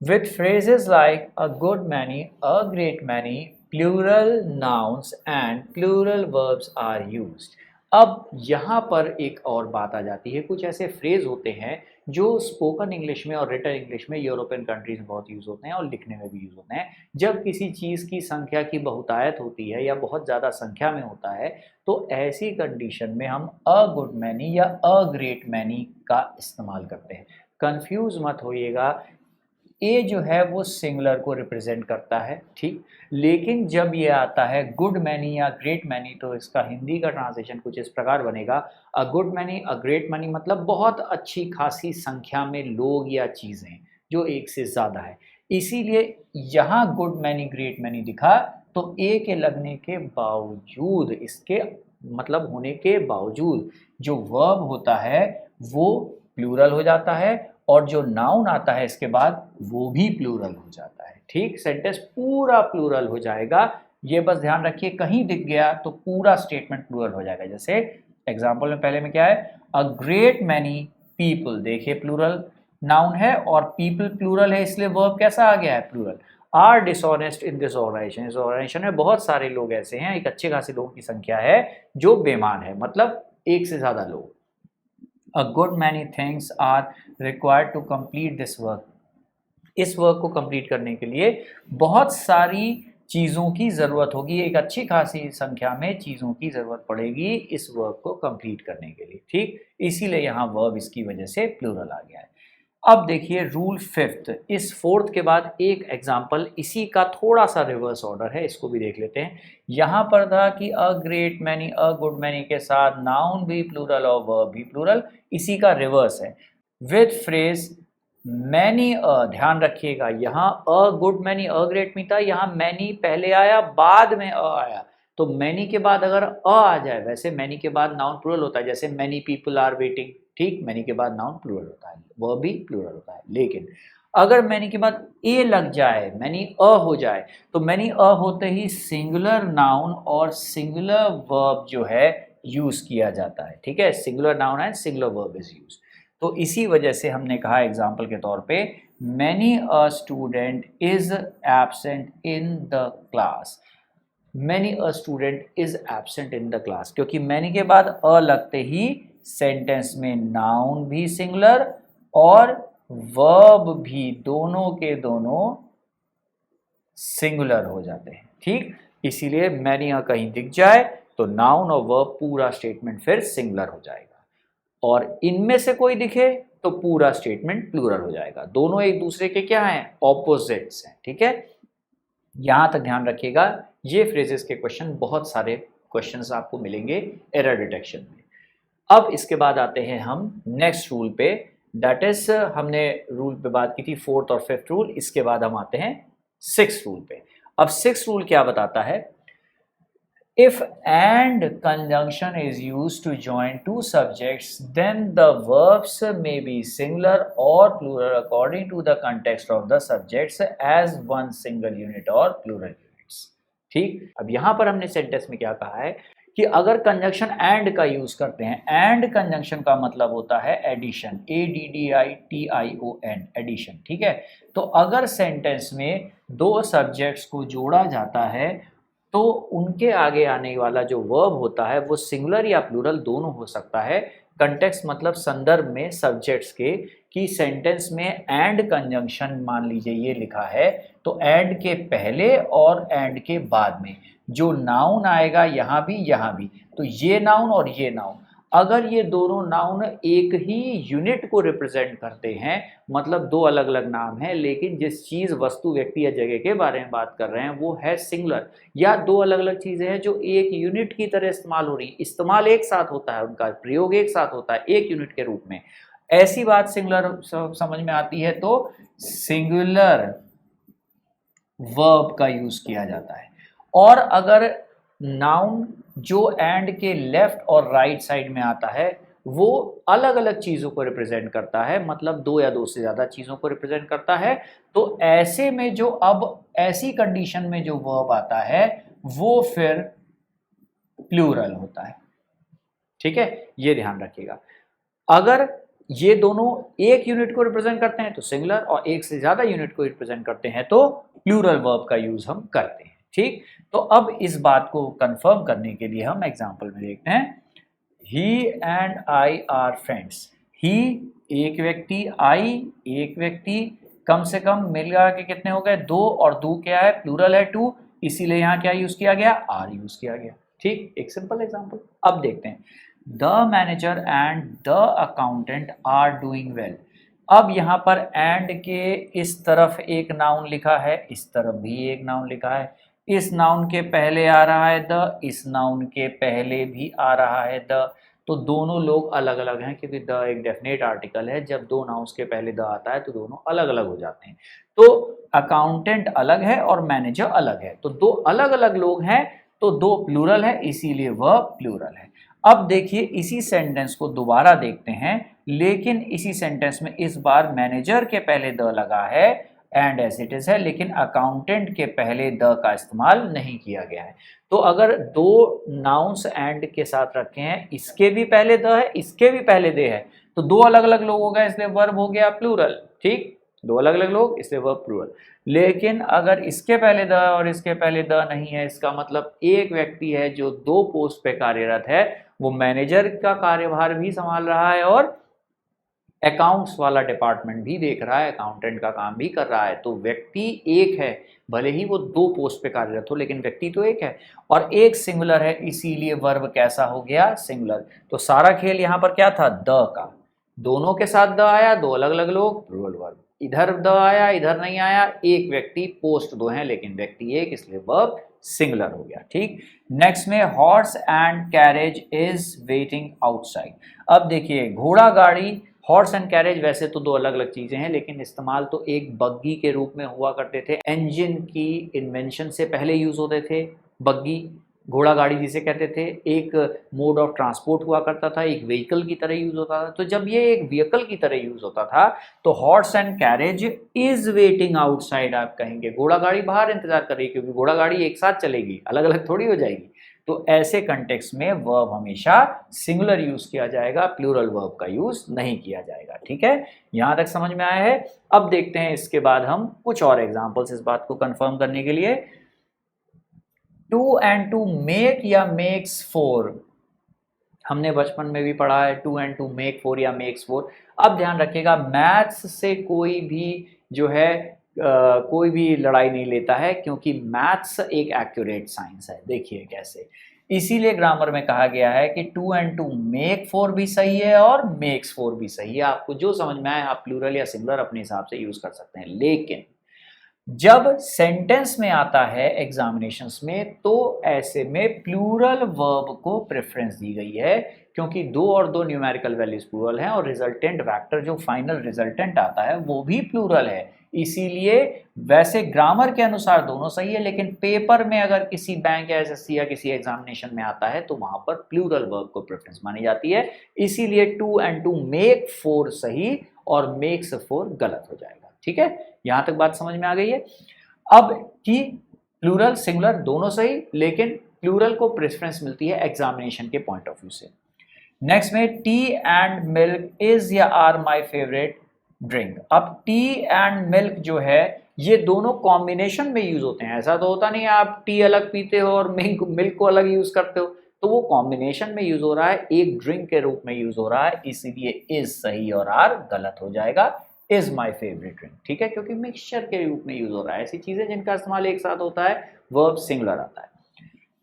With phrases like a good many, a great many, plural nouns and plural verbs are used। अब यहाँ पर एक और बात आ जाती है, कुछ ऐसे फ्रेज होते हैं जो स्पोकन इंग्लिश में और रिटन इंग्लिश में यूरोपियन कंट्रीज में बहुत यूज़ होते हैं और लिखने में भी यूज़ होते हैं। जब किसी चीज़ की संख्या की बहुतायत होती है या बहुत ज़्यादा संख्या में होता है, तो ऐसी कंडीशन में हम अ गुड मैनी या अ ग्रेट मैनी का इस्तेमाल करते हैं। कंफ्यूज मत होइएगा, ए जो है वो सिंगुलर को रिप्रेजेंट करता है, ठीक। लेकिन जब ये आता है गुड मैनी या ग्रेट मैनी, तो इसका हिंदी का ट्रांसलेशन कुछ इस प्रकार बनेगा, a good many a great many, मतलब बहुत अच्छी खासी संख्या में लोग या चीज़ें जो एक से ज़्यादा है। इसीलिए यहाँ गुड मैनी ग्रेट मैनी दिखा, तो ए के लगने के बावजूद, इसके मतलब होने के बावजूद जो वर्ब होता है वो प्लूरल हो जाता है और जो नाउन आता है इसके बाद वो भी प्लूरल हो जाता है। ठीक, सेंटेंस पूरा प्लूरल हो जाएगा। ये बस ध्यान रखिए, कहीं दिख गया तो पूरा स्टेटमेंट प्लूरल हो जाएगा। जैसे एग्जांपल में पहले में क्या है, अ ग्रेट मैनी पीपल, देखिए प्लूरल नाउन है और पीपल प्लूरल है, इसलिए वर्ब कैसा आ गया है? Plural. Are dishonest in this organisation, इस ऑर्गेनाइजेशन में बहुत सारे लोग ऐसे हैं, एक अच्छे खासे लोगों की संख्या है जो बेईमान है, मतलब एक से ज्यादा लोग। A good many things are required to complete this work। इस वर्क को कंप्लीट करने के लिए बहुत सारी चीज़ों की ज़रूरत होगी, एक अच्छी खासी संख्या में चीज़ों की ज़रूरत पड़ेगी इस वर्क को कंप्लीट करने के लिए। ठीक, इसीलिए यहाँ वर्ब इसकी वजह से प्लूरल आ गया है। अब देखिए रूल 5th, इस 4th के बाद एक एग्जाम्पल इसी का थोड़ा सा रिवर्स ऑर्डर है, इसको भी देख लेते हैं। यहाँ पर था कि a great many a good many के साथ नाउन भी प्लूरल और वर्ब भी प्लूरल, इसी का रिवर्स है विद फ्रेज मैनी अ। ध्यान रखिएगा, यहाँ a good many a great many था, यहाँ मैनी पहले आया बाद में अ आया, तो मैनी के बाद अगर अ आ जाए, वैसे मैनी के बाद नाउन प्लूरल होता है, जैसे मैनी पीपल आर वेटिंग, ठीक, मैनी के बाद नाउन प्लूरल होता है, वह भी प्लूरल होता है। लेकिन अगर मैनी के बाद ए लग जाए, मैनी अ हो जाए, तो मैनी अ होते ही सिंगुलर नाउन और सिंगुलर वर्ब जो है यूज किया जाता है। ठीक है, singular noun and singular verb is use. तो इसी वजह से हमने कहा एग्जाम्पल के तौर पे, many a student is absent in the class. Many a student is absent in the class, क्योंकि मैनी के बाद अ लगते ही सेंटेंस में नाउन भी सिंगुलर और वर्ब भी, दोनों के दोनों सिंगुलर हो जाते हैं। ठीक, इसीलिए मैनी अ कहीं दिख जाए तो नाउन और वर्ब पूरा स्टेटमेंट फिर सिंगुलर हो जाएगा, और इनमें से कोई दिखे तो पूरा स्टेटमेंट प्लूरल हो जाएगा। दोनों एक दूसरे के क्या हैं? ऑपोजिट्स हैं। ठीक है, यहां तक ध्यान रखिएगा। ये फ्रेजेस के क्वेश्चन, बहुत सारे क्वेश्चंस आपको मिलेंगे एरर डिटेक्शन में। अब इसके बाद आते हैं हम नेक्स्ट रूल पे, दैट इज हमने रूल पे बात की थी 4th और 5th रूल, इसके बाद हम आते हैं 6th रूल पे। अब 6th रूल क्या बताता है? If and conjunction is used to join two subjects, then the verbs may be singular or plural according to the context of the subjects as one single unit or plural units। ठीक, अब यहां पर हमने sentence में क्या कहा है कि अगर कंजंक्शन एंड का यूज करते हैं, एंड कंजंक्शन का मतलब होता है एडिशन, ADDITION, एडिशन। ठीक है, तो अगर सेंटेंस में दो सब्जेक्ट्स को जोड़ा जाता है तो उनके आगे आने वाला जो वर्ब होता है वो सिंगुलर या प्लूरल दोनों हो सकता है। कंटेक्स्ट मतलब संदर्भ में सब्जेक्ट्स के, कि सेंटेंस में एंड कंजंक्शन मान लीजिए ये लिखा है, तो एंड के पहले और एंड के बाद में जो नाउन आएगा यहाँ भी, तो ये नाउन और ये नाउन, अगर ये दोनों नाउन एक ही यूनिट को रिप्रेजेंट करते हैं, मतलब दो अलग अलग नाम हैं, लेकिन जिस चीज़, वस्तु, व्यक्ति या जगह के बारे में बात कर रहे हैं वो है सिंगुलर, या दो अलग अलग चीज़ें हैं जो एक यूनिट की तरह इस्तेमाल हो रही हैं, इस्तेमाल एक साथ होता है, उनका प्रयोग एक साथ होता है एक यूनिट के रूप में, ऐसी बात सिंगुलर समझ में आती है तो सिंगुलर वर्ब का यूज किया जाता है। और अगर नाउन जो एंड के लेफ्ट और राइट साइड में आता है वो अलग अलग चीज़ों को रिप्रेजेंट करता है, मतलब दो या दो से ज़्यादा चीज़ों को रिप्रेजेंट करता है, तो ऐसे में जो, अब ऐसी कंडीशन में जो वर्ब आता है वो फिर प्लूरल होता है। ठीक है, ये ध्यान रखिएगा। अगर ये दोनों एक यूनिट को रिप्रेजेंट करते हैं तो सिंगुलर, और एक से ज्यादा यूनिट को रिप्रेजेंट करते हैं तो प्लूरल वर्ब का यूज हम करते हैं। ठीक, तो अब इस बात को कंफर्म करने के लिए हम एग्जांपल में देखते हैं। ही एंड आई आर फ्रेंड्स। ही एक व्यक्ति, आई एक व्यक्ति, कम से कम मिलकर के कितने हो गए? दो, और दो क्या है? प्लूरल है, टू, इसीलिए यहाँ क्या यूज किया गया? आर यूज किया गया। ठीक, एक सिंपल एग्जांपल। अब देखते हैं, the manager and the accountant are doing well. अब यहाँ पर एंड के इस तरफ एक नाउन लिखा है, इस तरफ भी एक नाउन लिखा है। इस नाउन के पहले आ रहा है द, इस नाउन के पहले भी आ रहा है द, तो दोनों लोग अलग अलग हैं, क्योंकि द एक डेफिनेट आर्टिकल है। जब दो नाउन्स के पहले द आता है तो दोनों अलग अलग हो जाते हैं। तो अकाउंटेंट अलग है और मैनेजर अलग है, तो दो अलग अलग लोग हैं, तो दो प्लूरल है, इसीलिए वह प्लूरल है। अब देखिए इसी सेंटेंस को दोबारा देखते हैं, लेकिन इसी सेंटेंस में इस बार मैनेजर के पहले द लगा है, एंड एज इट इज है, लेकिन अकाउंटेंट के पहले द का इस्तेमाल नहीं किया गया है। तो अगर दो नाउन्स एंड के साथ रखे हैं, इसके भी पहले द है, इसके भी पहले दे है, तो दो अलग अलग लोग हो गए, इसलिए वर्ब हो गया प्लूरल। ठीक, दो अलग अलग लोग, इसलिए वर्ब प्लूरल। लेकिन अगर इसके पहले द और इसके पहले द नहीं है, इसका मतलब एक व्यक्ति है जो दो पोस्ट पे कार्यरत है, वो मैनेजर का कार्यभार भी संभाल रहा है और अकाउंट्स वाला डिपार्टमेंट भी देख रहा है, अकाउंटेंट का काम भी कर रहा है। तो व्यक्ति एक है, भले ही वो दो पोस्ट पे कार्यरत हो, लेकिन व्यक्ति तो एक है, और एक सिंगुलर है, इसीलिए वर्ब कैसा हो गया? सिंगुलर। तो सारा खेल यहाँ पर क्या था? द का। दोनों के साथ द आया, दो अलग अलग लोग, प्लूरल वर्ब। इधर द आया, इधर नहीं आया, एक व्यक्ति, पोस्ट दो है लेकिन व्यक्ति एक, इसलिए वर्ब सिंगुलर हो गया। ठीक, नेक्स्ट में horse and carriage is waiting outside. अब देखिए घोड़ा गाड़ी, हॉर्स एंड कैरेज वैसे तो दो अलग अलग चीजें हैं, लेकिन इस्तेमाल तो एक बग्गी के रूप में हुआ करते थे। इंजन की इन्वेंशन से पहले यूज होते थे बग्गी, घोड़ा गाड़ी जिसे कहते थे। एक मोड ऑफ ट्रांसपोर्ट हुआ करता था, एक व्हीकल की तरह यूज होता था। तो जब ये एक व्हीकल की तरह यूज होता था तो horse and carriage is waiting outside आप कहेंगे, घोड़ा गाड़ी बाहर इंतजार कर रही है, क्योंकि घोड़ा गाड़ी एक साथ चलेगी, अलग अलग थोड़ी हो जाएगी। तो ऐसे कंटेक्स्ट में वर्ब हमेशा सिंगुलर यूज किया जाएगा, प्लूरल वर्ब का यूज नहीं किया जाएगा। ठीक है, यहां तक समझ में आया है? अब देखते हैं इसके बाद हम कुछ और एग्जांपल्स इस बात को कंफर्म करने के लिए। टू एंड टू मेक या मेक्स फोर, हमने बचपन में भी पढ़ा है, two and two make four या मेक्स फोर। अब ध्यान रखिएगा, मैथ्स से कोई भी जो है कोई भी लड़ाई नहीं लेता है, क्योंकि मैथ्स एक एक्यूरेट साइंस है। देखिए कैसे, इसीलिए ग्रामर में कहा गया है कि two and two make four भी सही है और मेक्स फोर भी सही है। आपको जो समझ में आए आप प्लूरल या सिंगुलर अपने हिसाब से यूज कर सकते हैं, लेकिन जब सेंटेंस में आता है एग्जामिनेशंस में, तो ऐसे में प्लूरल वर्ब को प्रेफरेंस दी गई है, क्योंकि दो और दो न्यूमेरिकल वैल्यूज प्लूरल हैं और रिजल्टेंट वेक्टर जो फाइनल रिजल्टेंट आता है वो भी प्लूरल है। इसीलिए वैसे ग्रामर के अनुसार दोनों सही है, लेकिन पेपर में अगर किसी बैंक या एसएससी या किसी एग्जामिनेशन में आता है तो वहां पर प्लूरल वर्ब को प्रेफरेंस मानी जाती है। इसीलिए two and two make four सही और मेक्स फोर गलत हो जाएगा। ठीक है, यहां तक बात समझ में आ गई है? अब कि प्लूरल सिंगुलर दोनों सही, लेकिन प्लूरल को प्रेफरेंस मिलती है एग्जामिनेशन के पॉइंट ऑफ व्यू से। नेक्स्ट में टी एंड मिल्क इज या आर माय फेवरेट ड्रिंक। अब टी एंड मिल्क जो है ये दोनों कॉम्बिनेशन में यूज होते हैं। ऐसा तो होता नहीं है आप टी अलग पीते हो और मिल्क को अलग यूज करते हो, तो वो कॉम्बिनेशन में यूज हो रहा है, एक ड्रिंक के रूप में यूज हो रहा है, इसीलिए इज सही और आर गलत हो जाएगा। इज माई फेवरेट ड्रिंक, ठीक है, क्योंकि मिक्सचर के रूप में यूज हो रहा है। ऐसी चीजें जिनका इस्तेमाल एक साथ होता है वर्ब सिंगुलर आता है।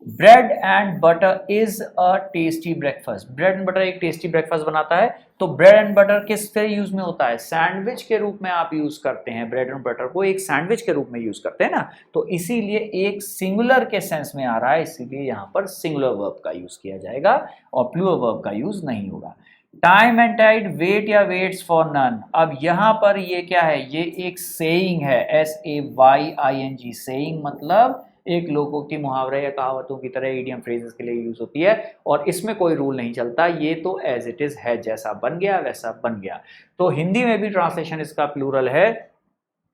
Bread and butter is a tasty breakfast. Bread and butter एक टेस्टी ब्रेकफास्ट बनाता है। तो ब्रेड एंड बटर किस तरह यूज में होता है? सैंडविच के रूप में आप यूज करते हैं, ब्रेड एंड बटर को एक सैंडविच के रूप में यूज करते हैं ना, तो इसीलिए एक सिंगुलर के सेंस में आ रहा है, इसीलिए यहां पर सिंगुलर वर्ब का यूज किया जाएगा और प्लूरल वर्ब का यूज नहीं होगा। टाइम एंड टाइड वेट या वेट्स फॉर नन। अब यहां पर ये क्या है? ये एक सेइंग है, SAYING। सेइंग मतलब एक लोकोक्ति, मुहावरे या कहावतों की तरह इडियम फ्रेजेस के लिए यूज होती है और इसमें कोई रूल नहीं चलता, ये तो एज इट इज है, जैसा बन गया वैसा बन गया। तो हिंदी में भी ट्रांसलेशन इसका प्लूरल है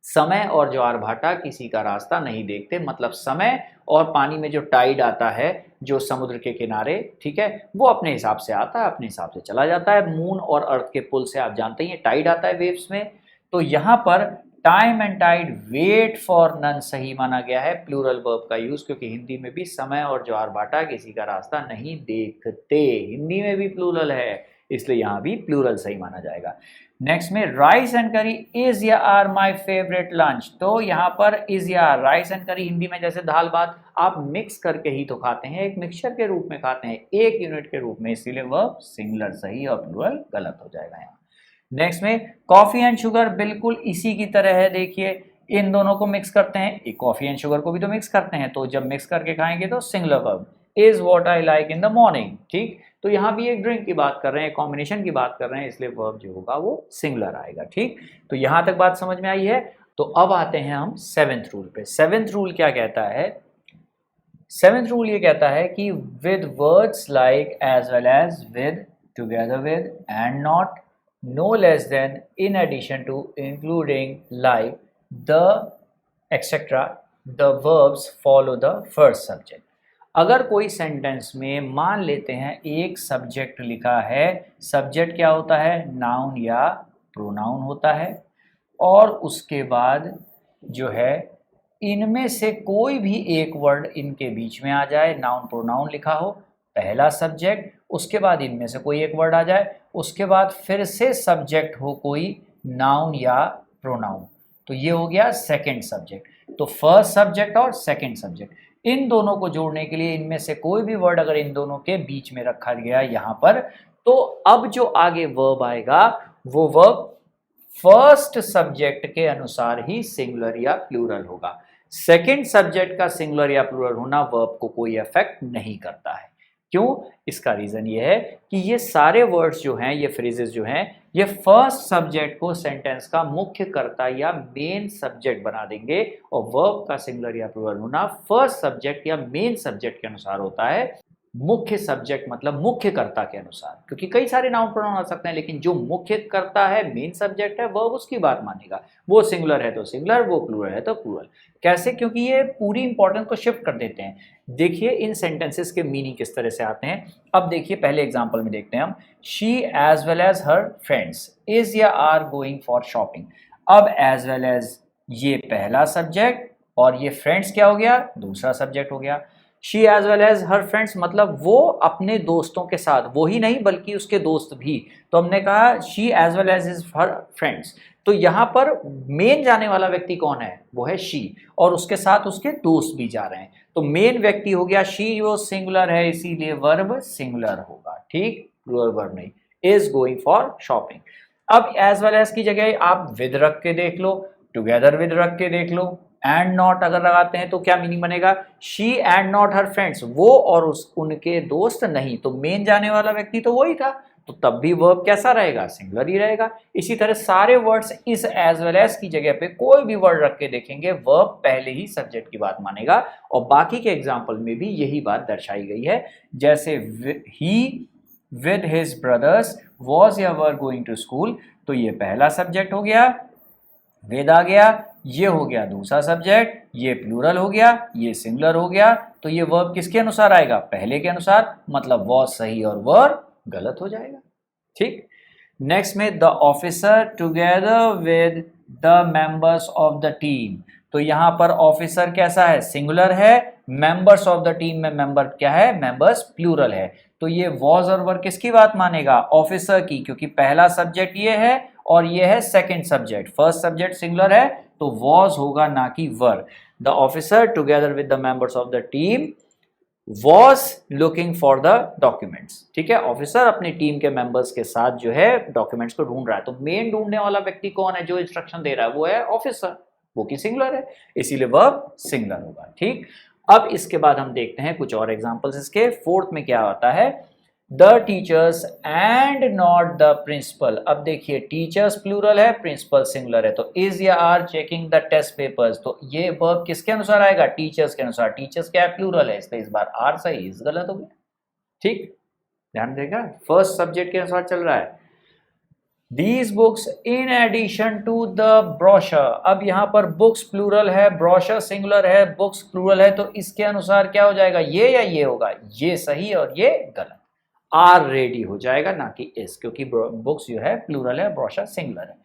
समय और ज्वार भाटा किसी का रास्ता नहीं देखते, मतलब समय और पानी में जो टाइड आता है जो समुद्र के किनारे, ठीक है, वो अपने हिसाब से आता है, अपने हिसाब से चला जाता है। मून और अर्थ के पुल से आप जानते ही हैं टाइड आता है वेव्स में। तो यहाँ पर time and tide wait for none सही माना गया है प्लूरल वर्ब का यूज, क्योंकि हिंदी में भी समय और ज्वार भाटा किसी का रास्ता नहीं देखते, हिंदी में भी प्लूरल है, इसलिए यहाँ भी प्लूरल सही माना जाएगा। नेक्स्ट में राइस एंड करी इज या आर माई फेवरेट लंच। तो यहाँ पर इज या आर, राइस एंड करी हिंदी में जैसे दाल भात आप मिक्स करके ही तो खाते हैं, एक मिक्सचर के रूप में खाते हैं, एक यूनिट के रूप में, इसीलिए वर्ब सिंगुलर सही और प्लूरल गलत हो जाएगा यहाँ। नेक्स्ट में कॉफी एंड शुगर बिल्कुल इसी की तरह है, देखिए इन दोनों को मिक्स करते हैं, एक कॉफी एंड शुगर को भी तो मिक्स करते हैं, तो जब मिक्स करके खाएंगे तो singular verb is what I like in the morning, ठीक। तो यहाँ भी एक ड्रिंक की बात कर रहे हैं, कॉम्बिनेशन की बात कर रहे हैं, इसलिए वर्ब जो होगा वो सिंगुलर आएगा, ठीक। तो यहाँ तक बात समझ में आई है। तो अब आते हैं हम सेवेंथ रूल पे। सेवेंथ रूल क्या कहता है? सेवेंथ रूल ये कहता है कि with words like as well as, with, together with, and not, no less than, in addition to, including, like, the, etc. the verbs follow the first subject। अगर कोई sentence में मान लेते हैं एक सब्जेक्ट लिखा है, सब्जेक्ट क्या होता है? नाउन या प्रोनाउन होता है, और उसके बाद जो है इनमें से कोई भी एक वर्ड इनके बीच में आ जाए, नाउन प्रोनाउन लिखा हो, पहला सब्जेक्ट, उसके बाद इनमें से कोई एक वर्ड आ जाए, उसके बाद फिर से सब्जेक्ट हो कोई नाउन या प्रोनाउन, तो ये हो गया सेकंड सब्जेक्ट। तो फर्स्ट सब्जेक्ट और सेकंड सब्जेक्ट, इन दोनों को जोड़ने के लिए इनमें से कोई भी वर्ड अगर इन दोनों के बीच में रखा गया यहाँ पर, तो अब जो आगे वर्ब आएगा वो वर्ब फर्स्ट सब्जेक्ट के अनुसार ही सिंगुलर या प्लूरल होगा। सेकंड सब्जेक्ट का सिंगुलर या प्लूरल होना वर्ब को कोई इफेक्ट नहीं करता है। क्यों? इसका रीजन ये है कि ये सारे वर्ड्स जो हैं, ये फ्रेजेस जो हैं, ये फर्स्ट सब्जेक्ट को सेंटेंस का मुख्य कर्ता या मेन सब्जेक्ट बना देंगे, और वर्ब का सिंगुलर या प्लूरल होना फर्स्ट सब्जेक्ट या मेन सब्जेक्ट के अनुसार होता है। मुख्य सब्जेक्ट मतलब मुख्य कर्ता के अनुसार, क्योंकि कई सारे नाउन प्रोनाउन आ सकते हैं, लेकिन जो मुख्य कर्ता है, मेन सब्जेक्ट है, वर्ब उसकी बात मानेगा। वो सिंगुलर है तो सिंगुलर, वो प्लूरल है तो प्लूरल। कैसे? क्योंकि ये पूरी इंपॉर्टेंस को शिफ्ट कर देते हैं। देखिए इन सेंटेंसेस के मीनिंग किस तरह से आते हैं। अब देखिए पहले एग्जांपल में देखते हैं हम, she as well as her friends is या आर गोइंग फॉर शॉपिंग। अब एज वेल एज ये पहला सब्जेक्ट, और ये फ्रेंड्स क्या हो गया? दूसरा सब्जेक्ट हो गया। She as well as her friends मतलब वो अपने दोस्तों के साथ, वो ही नहीं बल्कि उसके दोस्त भी, तो हमने कहा she as well as her friends. तो यहाँ पर मेन जाने वाला व्यक्ति कौन है? वो है शी, और उसके साथ उसके दोस्त भी जा रहे हैं, तो मेन व्यक्ति हो गया शी, वो सिंगुलर है इसीलिए वर्ब सिंगुलर होगा, ठीक, प्लूरल वर्ब नहीं। Is going for shopping. अब एज वेल एज की जगह आप विद रख के देख लो, टुगेदर विद रख के देख लो, एंड नॉट अगर लगाते हैं तो क्या मीनिंग बनेगा? She and not her friends, वो और उनके दोस्त नहीं, तो मेन जाने वाला व्यक्ति तो वही था, तो तब भी वर्ब कैसा रहेगा? सिंगुलर ही रहेगा। इसी तरह सारे वर्ड्स इस एज वेल एज की जगह पे कोई भी वर्ड रख के देखेंगे, वर्ब पहले ही सब्जेक्ट की बात मानेगा, और बाकी के एग्जाम्पल में भी यही बात दर्शाई गई है। जैसे ही विद हिज ब्रदर्स वॉज या वर गोइंग टू स्कूल, तो ये पहला सब्जेक्ट हो गया, विद आ गया, ये हो गया दूसरा सब्जेक्ट, ये प्लूरल हो गया, ये सिंगुलर हो गया, तो ये वर्ब किसके अनुसार आएगा? पहले के अनुसार, मतलब वॉज सही और वर गलत हो जाएगा, ठीक। नेक्स्ट में the officer together with the members of the team, तो यहां पर ऑफिसर कैसा है? सिंगुलर है। मेंबर्स ऑफ द टीम में मेंबर क्या है? मेंबर्स प्लूरल है, तो ये वॉज और वर किसकी बात मानेगा? ऑफिसर की, क्योंकि पहला सब्जेक्ट ये है और ये है second subject, first subject singular है तो वॉज होगा ना कि were. The officer together with the members of the team was looking for the documents, ठीक है, ऑफिसर अपनी टीम के मेंबर्स के साथ जो है डॉक्यूमेंट्स को ढूंढ रहा है, तो मेन ढूंढने वाला व्यक्ति कौन है? जो इंस्ट्रक्शन दे रहा है वो है ऑफिसर, वो की सिंगुलर है, इसीलिए वर्ब सिंगुलर होगा, ठीक। अब इसके बाद हम देखते हैं कुछ और एग्जांपल्स इसके। फोर्थ में क्या होता है? The teachers and not the principal. अब देखिए टीचर्स प्लूरल है, प्रिंसिपल सिंगुलर है, तो इज या are checking the test papers, तो ये वर्ब किसके अनुसार आएगा? टीचर्स के अनुसार। टीचर्स क्या है? प्लूरल है, इसलिए इस बार आर सही, इज गलत हो गया, ठीक, ध्यान देगा, फर्स्ट सब्जेक्ट के अनुसार चल रहा है। These books in addition to the brochure। अब यहाँ पर बुक्स प्लूरल है, ब्रोशर सिंगुलर है, बुक्स प्लूरल है, तो इसके अनुसार क्या हो जाएगा, ये या ये होगा, ये सही और ये गलत। आर रेडी हो जाएगा ना कि इस, क्योंकि बुक्स जो है प्लूरल है, ब्रोशर सिंगुलर है।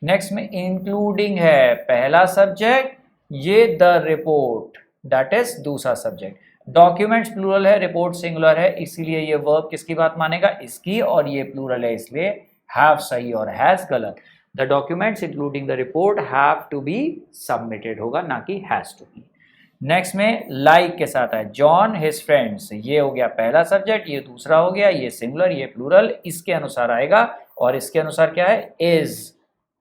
नेक्स्ट में इंक्लूडिंग है पहला सब्जेक्ट, ये द रिपोर्ट दैट इज दूसरा सब्जेक्ट। डॉक्यूमेंट्स प्लूरल है, रिपोर्ट सिंगुलर है, इसीलिए ये वर्ब किसकी बात मानेगा, इसकी, और ये प्लूरल है इसलिए हैव सही और हैज गलत। The documents including the report have to be submitted होगा, ना कि हैज टू बी। नेक्स्ट में लाइक के साथ है जॉन हिज फ्रेंड्स, ये हो गया पहला सब्जेक्ट, ये दूसरा हो गया, ये सिंगुलर ये प्लूरल, इसके अनुसार आएगा, और इसके अनुसार क्या है, is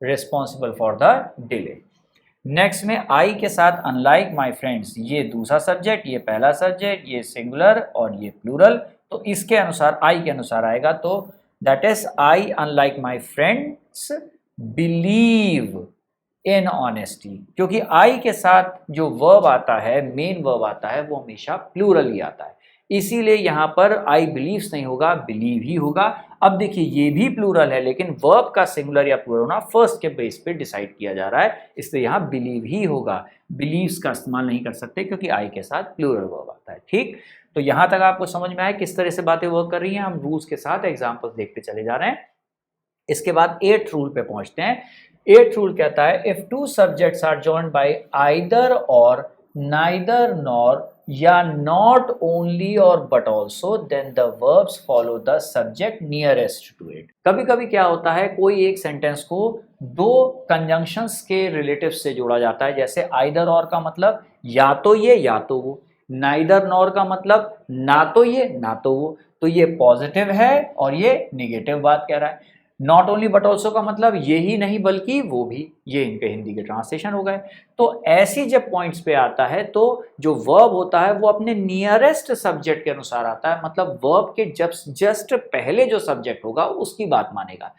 responsible for the delay. Next में आई के साथ अनलाइक माई फ्रेंड्स, ये दूसरा सब्जेक्ट, ये पहला सब्जेक्ट, ये सिंगुलर और ये प्लूरल, तो इसके अनुसार आई के अनुसार आएगा, तो that is I unlike my friends believe in honesty. क्योंकि आई के साथ जो वर्ब आता है, मेन वर्ब आता है, वो हमेशा प्लूरल ही आता है, इसीलिए यहां पर आई बिलीव्स नहीं होगा, बिलीव ही होगा। अब देखिए ये भी प्लूरल है, लेकिन वर्ब का सिंगुलर या प्लूरल होना फर्स्ट के बेस पे डिसाइड किया जा रहा है, इसलिए यहां बिलीव ही होगा, बिलीव्स का इस्तेमाल नहीं कर सकते क्योंकि आई के साथ प्लूरल वर्ब आता है। ठीक, तो यहां तक आपको समझ में आया किस तरह से बातें वर्क कर रही हैं। हम रूल्स के साथ एग्जाम्पल्स देखते चले जा रहे हैं। इसके बाद 8th रूल पे पहुंचते हैं। 8th रूल कहता है if two subjects are joined by either और नाइदर नॉर या नॉट ओनली और but also then the verbs follow the subject nearest to it. कभी कभी क्या होता है, कोई एक सेंटेंस को दो कंजंक्शंस के रिलेटिव से जोड़ा जाता है, जैसे आइदर और का मतलब या तो ये या तो वो, नाइदर नॉर का मतलब ना तो ये ना तो वो, तो ये पॉजिटिव है और ये निगेटिव बात कह रहा है। नॉट ओनली बट ऑल्सो का मतलब ये ही नहीं बल्कि वो भी, ये इनके हिंदी के ट्रांसलेशन हो गए। तो ऐसी जब पॉइंट्स पे आता है तो जो वर्ब होता है वो अपने नियरेस्ट सब्जेक्ट के अनुसार आता है, मतलब वर्ब के जस्ट पहले जो सब्जेक्ट होगा उसकी बात मानेगा।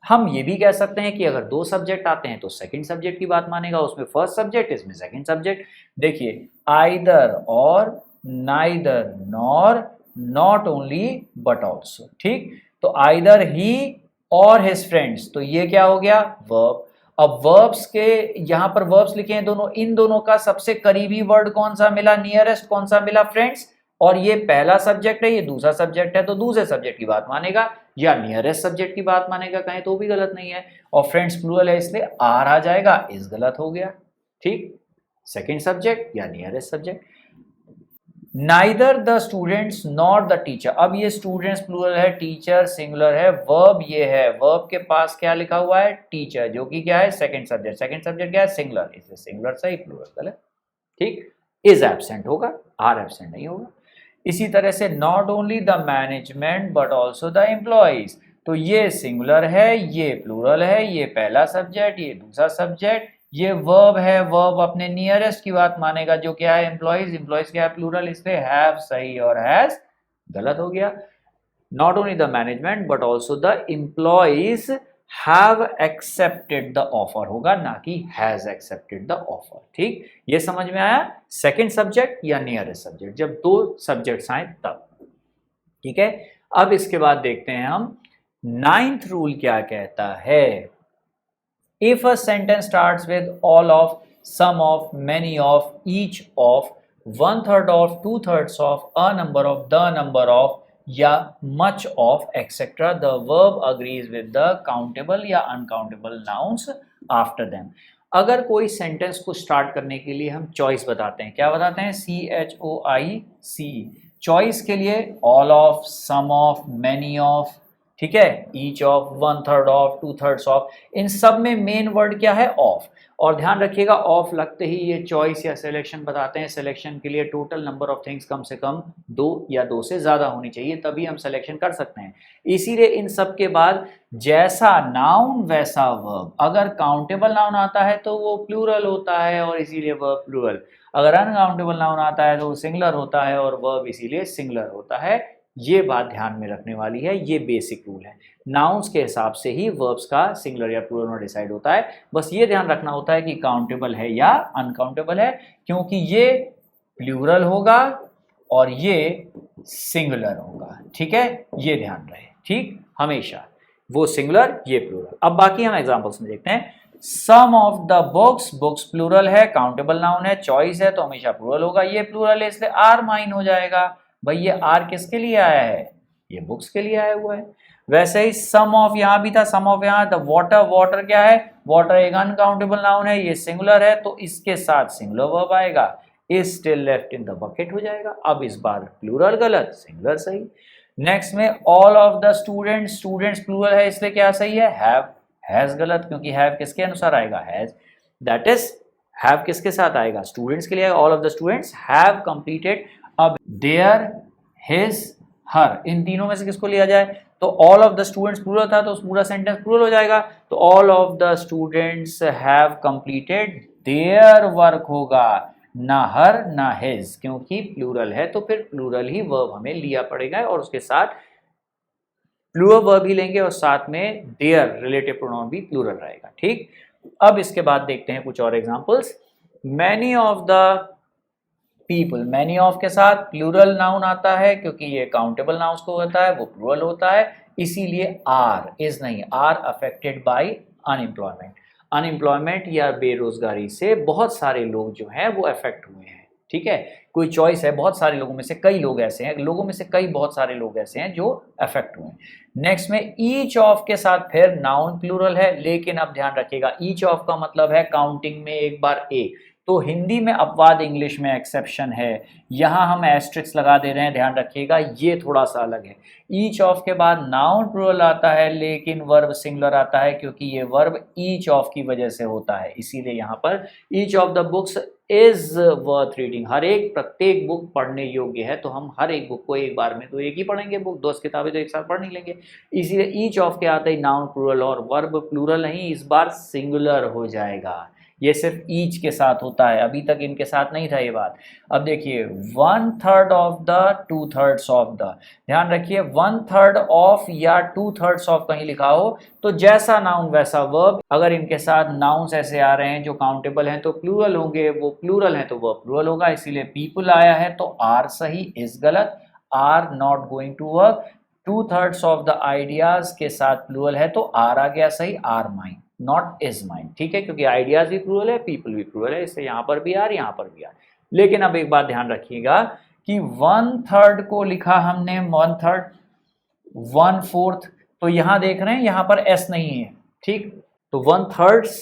हम ये भी कह सकते हैं कि अगर दो सब्जेक्ट आते हैं तो सेकंड सब्जेक्ट की बात मानेगा, उसमें फर्स्ट सब्जेक्ट इसमें सेकंड सब्जेक्ट। देखिए आइदर और, neither nor, not only but also. ठीक, तो आइदर ही और हिज फ्रेंड्स, तो ये क्या हो गया, वर्ब। अब वर्ब्स के यहां पर वर्ब्स लिखे हैं दोनों, इन दोनों का सबसे करीबी वर्ड कौन सा मिला, नियरेस्ट कौन सा मिला, फ्रेंड्स। और ये पहला सब्जेक्ट है, ये दूसरा सब्जेक्ट है, तो दूसरे सब्जेक्ट की बात मानेगा या नियरेस्ट सब्जेक्ट की बात मानेगा, कहें तो भी गलत नहीं है। और फ्रेंड्स प्लूरल है इसलिए आर आ जाएगा, इस गलत हो गया। ठीक, सेकंड सब्जेक्ट या nearest subject. Neither the students not the teacher, अब ये स्टूडेंट्स प्लूरल है, टीचर सिंगुलर है, वर्ब ये है, वर्ब के पास क्या लिखा हुआ है, टीचर, जो कि क्या है सेकंड सब्जेक्ट, सेकंड सब्जेक्ट क्या है सिंगुलर, इसलिए सिंगुलर सही प्लूरल गलत। ठीक, इज एब्सेंट होगा, आर एब्सेंट नहीं होगा। इसी तरह से not only the management but also the employees, तो ये सिंगुलर है, ये प्लूरल है, ये पहला सब्जेक्ट, ये दूसरा सब्जेक्ट, ये वर्ब है, वर्ब अपने नियरेस्ट की बात मानेगा जो क्या है एम्प्लॉइज, एम्प्लॉइज क्या है प्लूरल, इसलिए हैव सही और हैज गलत हो गया। Not only the management but also the employees have accepted the offer होगा, ना कि हैज एक्सेप्टेड द ऑफर। ठीक, ये समझ में आया, सेकंड सब्जेक्ट या नियरेस्ट सब्जेक्ट, जब दो सब्जेक्ट्स आए तब। ठीक है, अब इसके बाद देखते हैं हम 9th रूल क्या कहता है। If a sentence starts with all of, some of, many of, each of, 1/3 of, 2/3 of, a number of, the number of, या much of, etc., the verb agrees with the countable या uncountable nouns after them। अगर कोई sentence को start करने के लिए हम choice बताते हैं, क्या बताते हैं, CHOIC, चॉइस के लिए all of, some of, many of, ठीक है, ईच ऑफ, 1/3 ऑफ, 2/3 ऑफ, इन सब में मेन वर्ड क्या है, ऑफ। और ध्यान रखिएगा ऑफ लगते ही ये चॉइस या सिलेक्शन बताते हैं। सिलेक्शन के लिए total number of things come से कम 2 या 2 से ज़्यादा होनी चाहिए, तभी हम सिलेक्शन कर सकते हैं। इसीलिए इन सब के बाद जैसा नाउन वैसा वर्ब, अगर काउंटेबल नाउन आता है तो वो प्लूरल होता है और इसीलिए वर्ब प्लूरल, अगर अनकाउंटेबल नाउन आता है तो वो सिंगुलर होता है और वर्ब इसीलिए सिंगुलर होता है। ये बात ध्यान में रखने वाली है, ये बेसिक रूल है। नाउन्स के हिसाब से ही वर्ब्स का सिंगुलर या प्लूरल में डिसाइड होता है। बस ये ध्यान रखना होता है कि काउंटेबल है या अनकाउंटेबल है, क्योंकि ये प्लूरल होगा और ये सिंगुलर होगा। ठीक है, ये ध्यान रहे। ठीक, हमेशा वो सिंगुलर, ये प्लूरल। अब बाकी हम एग्जांपल्स में देखते हैं। Some of the books, books plural है, काउंटेबल नाउन है, चॉइस है तो हमेशा प्लूरल होगा, ये प्लूरल है इसलिए आर माइन हो जाएगा। भाई ये आर किसके लिए आया है, ये बुक्स के लिए आया हुआ है। वैसे ही सम ऑफ यहां भी था, सम ऑफ यहां था, वाटर, वाटर क्या है, वाटर एक अनकाउंटेबल नाउन है, ये सिंगुलर है तो इसके साथ सिंगुलर वर्ब आएगा, is still left in the bucket हो जाएगा। अब इस बार प्लूरल गलत, सिंगुलर सही। नेक्स्ट में all of the students, students plural है इसलिए क्या सही है, हैव, हैज गलत, क्योंकि हैव किसके अनुसार आएगा, हैज, दैट इज हैव किसके साथ आएगा, स्टूडेंट्स के लिए आएगा। All of the students have completed. अब देयर, हिज, हर, इन तीनों में से किसको लिया जाए, तो all of the students plural था तो पूरा सेंटेंस प्लूरल हो जाएगा, तो all of the students have completed their work होगा, ना हर ना हिज, क्योंकि प्लूरल है तो फिर प्लूरल ही वर्ब हमें लिया पड़ेगा और उसके साथ प्लूरल वर्ब ही लेंगे और साथ में देयर रिलेटिव प्रोनाउन भी प्लूरल रहेगा। ठीक, अब इसके बाद देखते हैं कुछ और examples. Many of the people, many of के साथ प्लूरल नाउन आता है क्योंकि ये काउंटेबल नाउन्स को होता है, वो प्लूरल होता है, इसीलिए आर, इज नहीं, are affected by unemployment. Unemployment या बेरोजगारी से बहुत सारे लोग जो हैं वो अफेक्ट हुए हैं। ठीक है, कोई चॉइस है, बहुत सारे लोगों में से कई लोग ऐसे हैं, लोगों में से कई बहुत सारे लोग ऐसे हैं जो अफेक्ट हुए हैं। नेक्स्ट में ईच ऑफ के साथ फिर नाउन प्लूरल है, लेकिन अब ध्यान रखिएगा ईच ऑफ का मतलब है काउंटिंग में एक बार एक, तो हिंदी में अपवाद, इंग्लिश में एक्सेप्शन है, यहां हम एस्ट्रिक्स लगा दे रहे हैं, ध्यान रखिएगा ये थोड़ा सा अलग है। ईच ऑफ के बाद नाउन प्लूरल आता है लेकिन वर्ब सिंगुलर आता है क्योंकि ये वर्ब ईच ऑफ की वजह से होता है, इसीलिए यहां पर each of the books is worth reading, हर एक प्रत्येक बुक पढ़ने योग्य है, तो हम हर एक बुक को एक बार में तो एक ही पढ़ेंगे, बुक 10 किताबें तो एक साथ पढ़ नहीं लेंगे, इसीलिए ईच ऑफ के आते ही नाउन प्लूरल और वर्ब प्लूरल नहीं, इस बार सिंगुलर हो जाएगा। ये सिर्फ ईच के साथ होता है, अभी तक इनके साथ नहीं था ये बात। अब देखिए 1/3 ऑफ द, 2/3 ऑफ द, ध्यान रखिए 1/3 ऑफ या 2/3 ऑफ कहीं लिखा हो तो जैसा नाउन वैसा वर्ब, अगर इनके साथ नाउन्स ऐसे आ रहे हैं जो काउंटेबल हैं तो प्लूरल होंगे, वो प्लूरल हैं तो वर्ब प्लूरल होगा, इसीलिए पीपल आया है तो आर सही, इज गलत, are not going to work. 2/3 of the ideas के साथ प्लूरल है तो आर आ गया सही, are mine, not is mine. ठीक है, क्योंकि आइडियाज भी प्लूरल है, पीपल भी प्लूरल है, इससे यहां पर भी आर, यहां पर भी आर। लेकिन अब एक बात ध्यान रखिएगा कि 1/3 को लिखा हमने 1/3, 1/4, तो यहां देख रहे हैं यहां पर एस नहीं है, ठीक, तो 1/3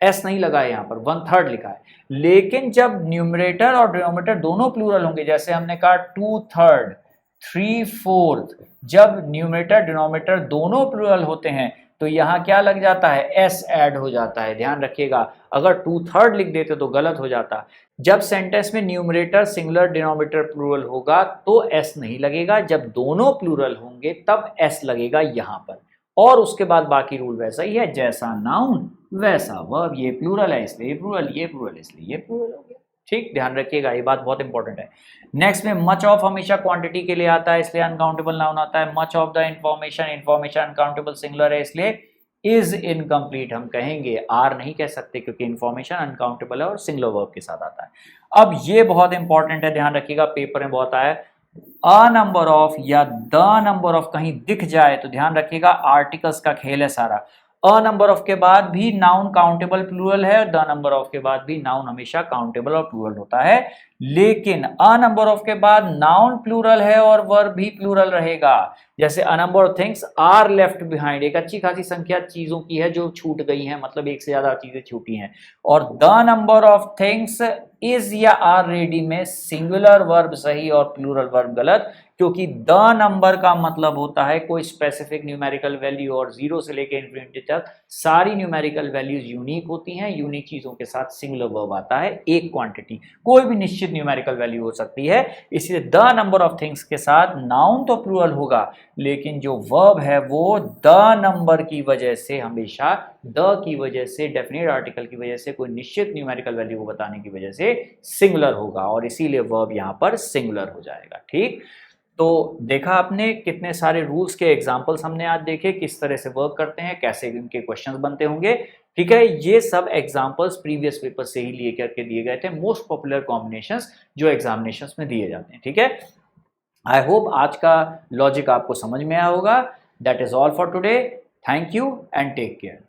एस नहीं लगा है, यहां पर 1/3 लिखा है। लेकिन जब न्यूमरेटर और डिनोमिनेटर दोनों प्लूरल होंगे, जैसे हमने कहा 2/3, 3/4, जब न्यूमरेटर डिनोमिनेटर दोनों प्लूरल होते हैं तो यहां क्या लग जाता है, एस ऐड हो जाता है। ध्यान रखिएगा, अगर 2/3 लिख देते तो गलत हो जाता। जब सेंटेंस में न्यूमरेटर सिंगुलर डिनोमिनेटर प्लूरल होगा तो एस नहीं लगेगा, जब दोनों प्लूरल होंगे तब एस लगेगा यहां पर, और उसके बाद बाकी रूल वैसा ही है, जैसा नाउन वैसा वर्ब, ये प्लूरल है इसलिए प्लूरल, ये प्लूरल इसलिए ये प्लूरल हो गया। ठीक, ध्यान रखिएगा, ये बात बहुत इंपॉर्टेंट है। नेक्स्ट में मच ऑफ हमेशा क्वांटिटी के लिए आता है इसलिए अनकाउंटेबल नाउन आता है। Much of the information, information uncountable singular है इसलिए इज इनकम्प्लीट हम कहेंगे, आर नहीं कह सकते क्योंकि इंफॉर्मेशन अनकाउंटेबल है और सिंगुलर वर्ब के साथ आता है। अब ये बहुत इंपॉर्टेंट है, ध्यान रखिएगा, पेपर में बहुत आया, अ नंबर ऑफ या द नंबर ऑफ कहीं दिख जाए तो ध्यान रखिएगा आर्टिकल्स का खेल है सारा। अ नंबर ऑफ के बाद भी नाउन काउंटेबल प्लूरल है, द नंबर ऑफ के बाद भी नाउन हमेशा काउंटेबल और प्लूरल होता है, लेकिन अ नंबर ऑफ के बाद नाउन प्लूरल है और वर्ब भी प्लूरल रहेगा। जैसे a number of things are left behind, एक अच्छी खासी संख्या चीजों की है जो छूट गई हैं, मतलब एक से ज्यादा चीजें छूटी हैं। और the number of things is या आर रेडी में सिंगुलर वर्ब सही और प्लूरल वर्ब गलत, क्योंकि द नंबर का मतलब होता है कोई स्पेसिफिक न्यूमेरिकल वैल्यू, और 0 से लेकर इन्फिनिटी तक सारी न्यूमेरिकल वैल्यूज यूनिक होती हैं। यूनिक चीजों के साथ सिंगुलर वर्ब आता है, एक क्वांटिटी, कोई भी निश्चित न्यूमेरिकल वैल्यू हो सकती है, इसलिए द नंबर ऑफ थिंग्स के साथ नाउन तो प्लूरल होगा लेकिन जो वर्ब है वो द नंबर की वजह से, हमेशा द की वजह से, डेफिनेट आर्टिकल की वजह से, कोई निश्चित न्यूमेरिकल वैल्यू को बताने की वजह से सिंगुलर होगा और इसीलिए वर्ब यहां पर सिंगुलर हो जाएगा। ठीक, तो देखा आपने कितने सारे रूल्स के एग्जांपल्स हमने आज देखे, किस तरह से वर्क करते हैं, कैसे इनके क्वेश्चंस बनते होंगे। ठीक है, ये सब एग्जांपल्स प्रीवियस पेपर से ही लिए करके दिए गए थे, मोस्ट पॉपुलर कॉम्बिनेशंस जो एग्जामिनेशंस में दिए जाते हैं। ठीक है, आई होप आज का लॉजिक आपको समझ में आया होगा। That is all for today. Thank you and take care.